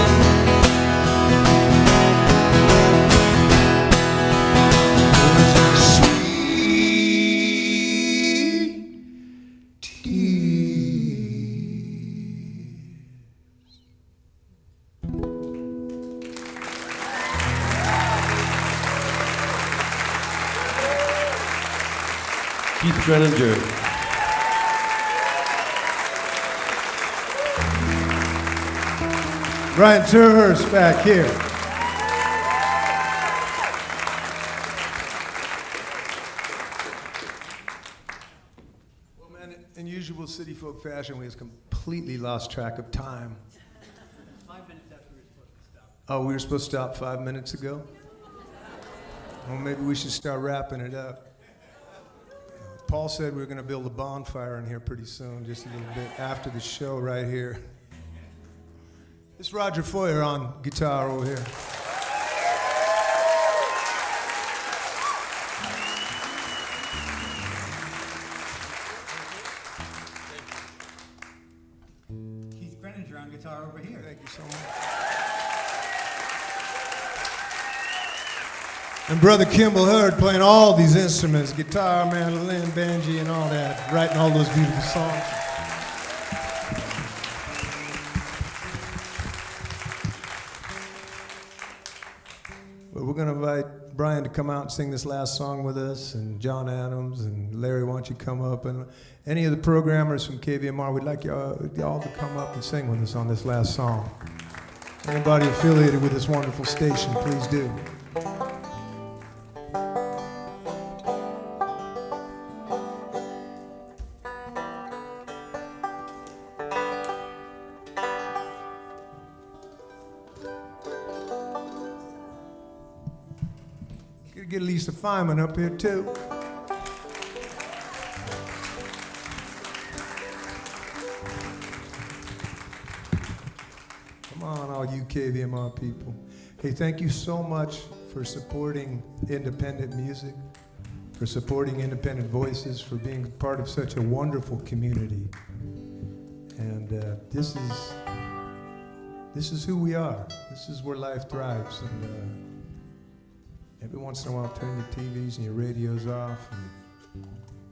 Keith Greeninger. Brian Terhorst back here. Well, man, in usual city folk fashion, we have completely lost track of time. 5 minutes after we were supposed to stop. Oh, we were supposed to stop 5 minutes ago? Well, maybe we should start wrapping it up. Paul said we were going to build a bonfire in here pretty soon, just a little bit after the show right here. This is Roger Feuer on guitar over here. Keith Greeninger on guitar over here. Thank you so much. And Brother Kimball Hurd playing all these instruments, guitar, mandolin, banjo, and all that, writing all those beautiful songs. going to invite Brian to come out and sing this last song with us, and John Adams, and Larry, why don't you come up, and any of the programmers from KVMR, we'd like y'all to come up and sing with us on this last song. Anybody affiliated with this wonderful station, please do. Get Alisa Fineman up here too. Come on, all you KVMR people. Hey, thank you so much for supporting independent music, for supporting independent voices, for being part of such a wonderful community. And this is who we are. This is where life thrives. And every once in a while, turn your TVs and your radios off and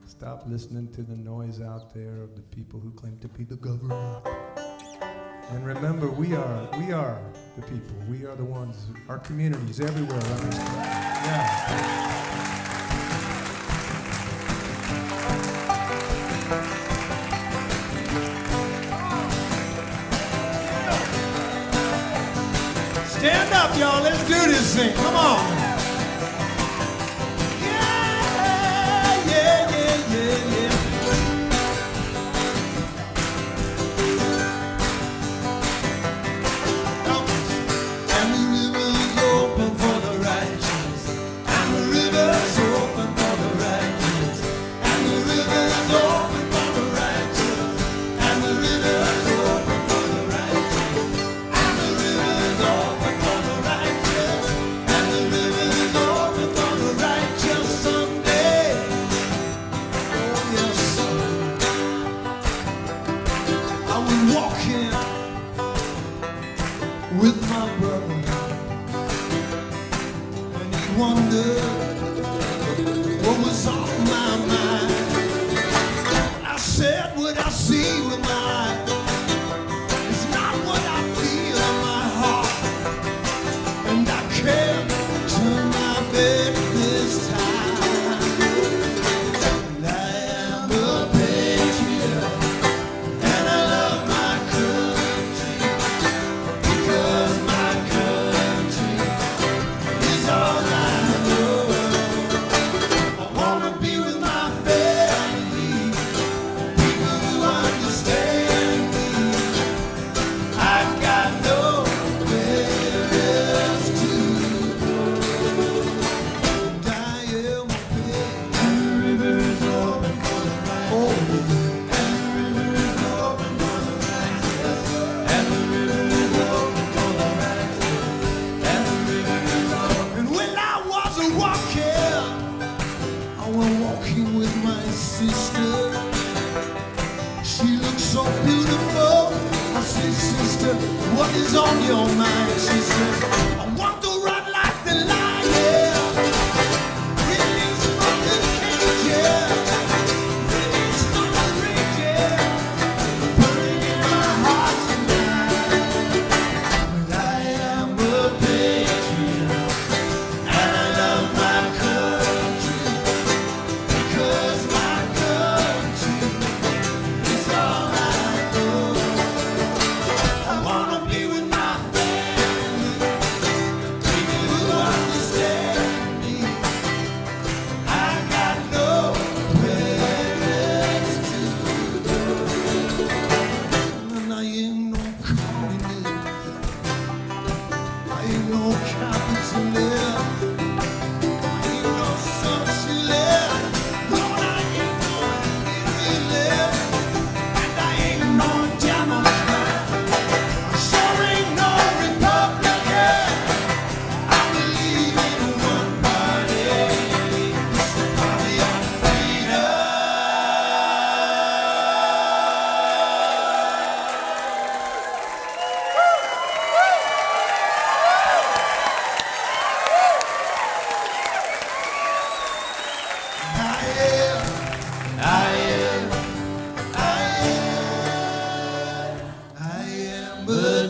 stop listening to the noise out there of the people who claim to be the government. And remember, we are the people. We are the ones, our communities everywhere around us. Yeah. Stand up, y'all. Let's do this thing. Come on.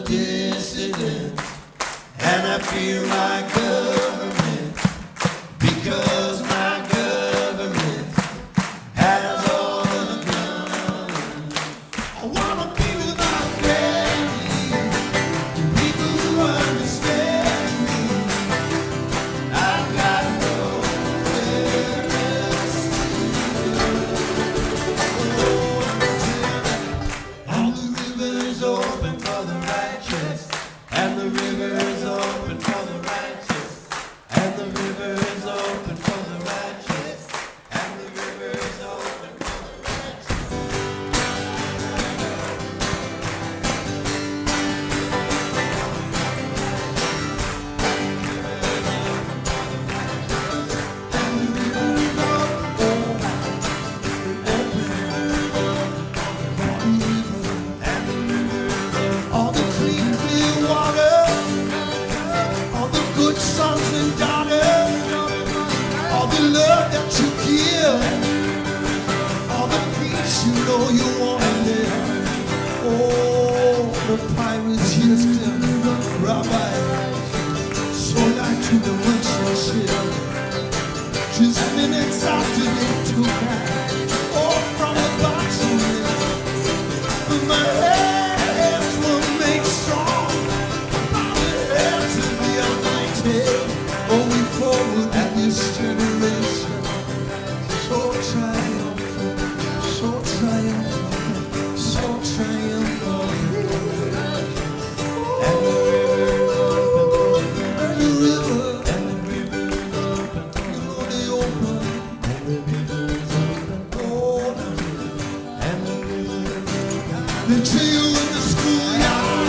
dissident, and I feel like government. open for the righteous, and the river is open for the righteous, and the river is open for the righteous, and the river is open for the righteous. All the clean, clear water, all the good sons and daughters, all the love that you give, all the peace you know you want to live. Oh, the pirates used to rabbi, so like to the merchant ship. Just minutes after they took back, all from the bottom. My hands will make strong by the hands of the Almighty. Oh, we forward in this generation, so triumphant, so triumphant, so triumphant. And the river, and the river, and the river, you know they open. Oh, and the river. They tell you in the schoolyard,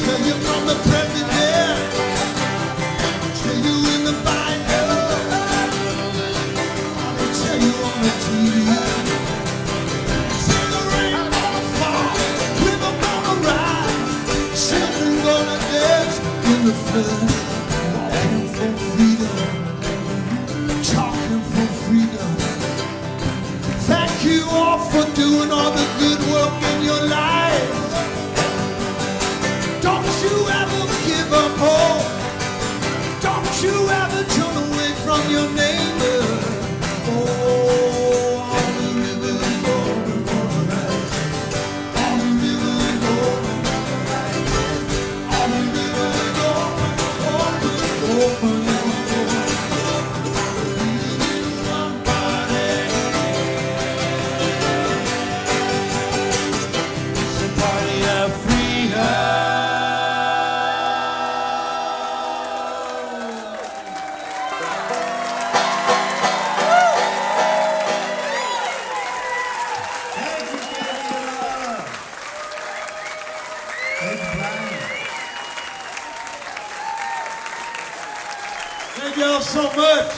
tell you from the president, tell you in the Bible, they tell you on the TV. Say the rain gonna fall, river gonna rise, children gonna dance in the flood, walking for freedom, talking for freedom. Thank you all for doing all the good work in your life. Don't you ever give up hope. Don't you ever turn away from your neighbor. Oh, all the river is open for the right. All the river is open for the right. All the river is open, open, open, open. Thank y'all so much.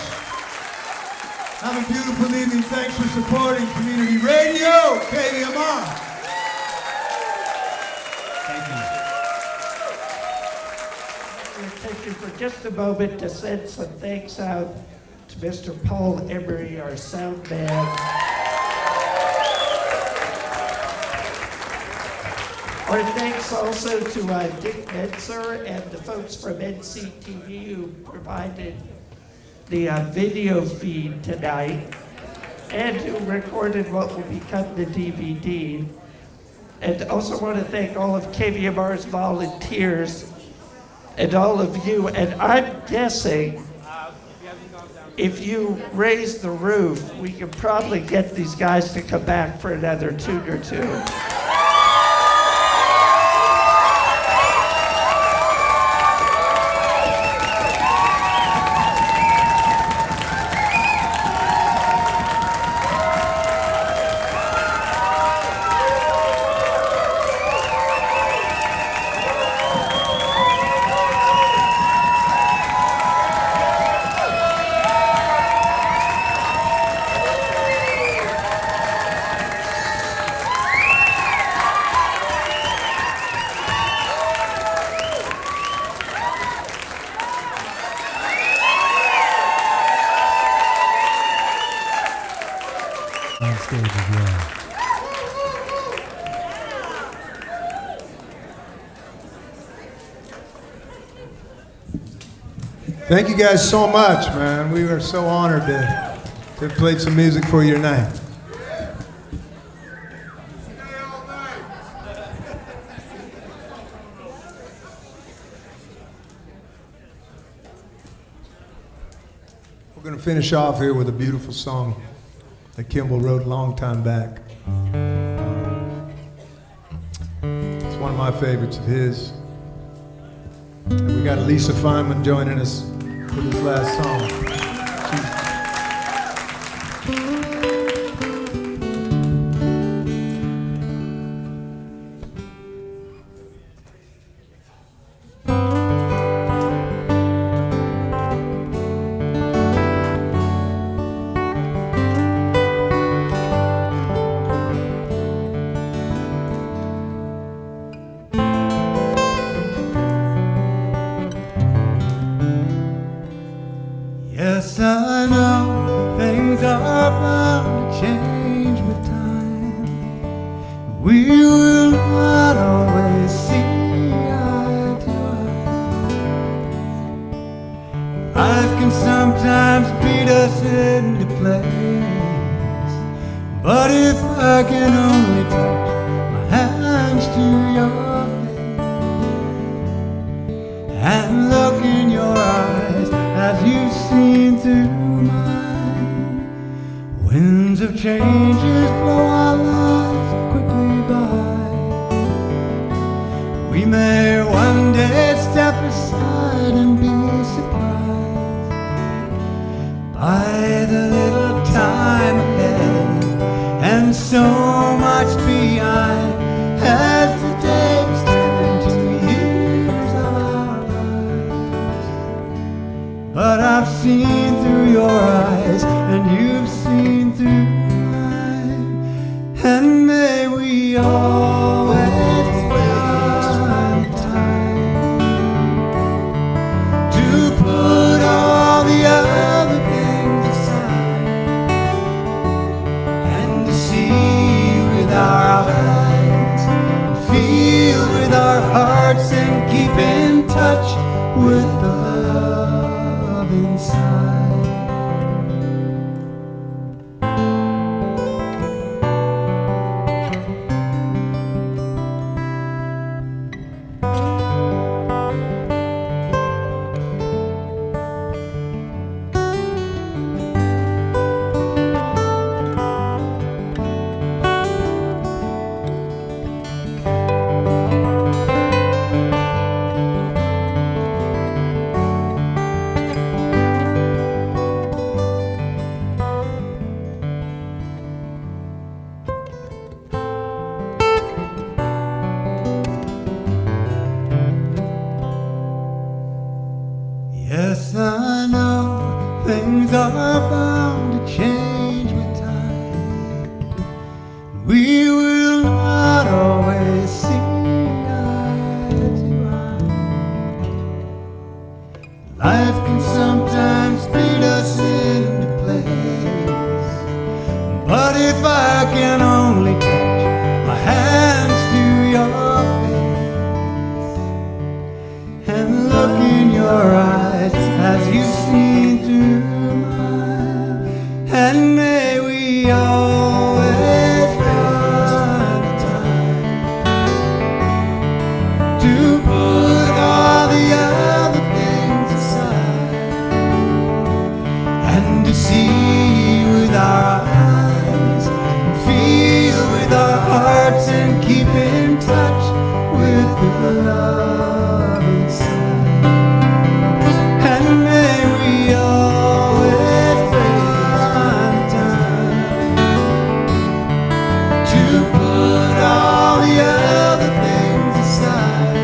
Have a beautiful evening. Thanks for supporting Community Radio, KVMR. We'll take you for just a moment to send some thanks out to Mr. Paul Emery, our sound man. Our thanks also to Dick Metzer and the folks from NCTV who provided the video feed tonight and who recorded what will become the DVD. And also want to thank all of KVMR's volunteers and all of you. And I'm guessing if you raise the roof, we can probably get these guys to come back for another tune or two. Thank you guys so much, man. We are so honored to have played some music for you tonight. We're going to finish off here with a beautiful song that Kimball wrote a long time back. It's one of my favorites of his. And we got Alisa Fineman joining us for this last song. Yes, I know things are bound to change with time. We will not always see eye to eye. Life can sometimes beat us into place, but if I can only touch my hands to your face and look in your eyes as you've seen through mine, winds of changes blow our lives quickly by. We may one day step aside and be surprised by the little time ahead and so much behind as the days turn to years of our lives. But I've seen through your eyes and you've seen through mine, and may we always find time to put all the other things aside and to see with our eyes and feel with our hearts and keep in touch with the love inside. Yes, I know things are bound to change with time. We will not always see eye to eye. Life can sometimes beat us into place, but if I can only touch my hands to your face and look in your eyes as you've seen through mine, and may we always find time to put all the other things aside and to see with our eyes and feel with our hearts and keep in touch with the love inside. And may we always find time to put all the other things aside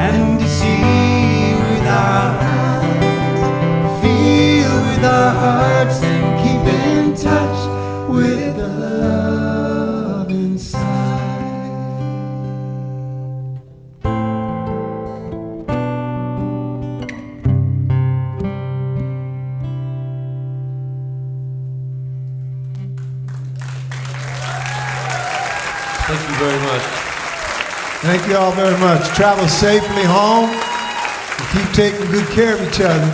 and to see with our eyes, feel with our hearts and keep in touch with the love inside. Thank you very much. Thank you all very much. Travel safely home and keep taking good care of each other.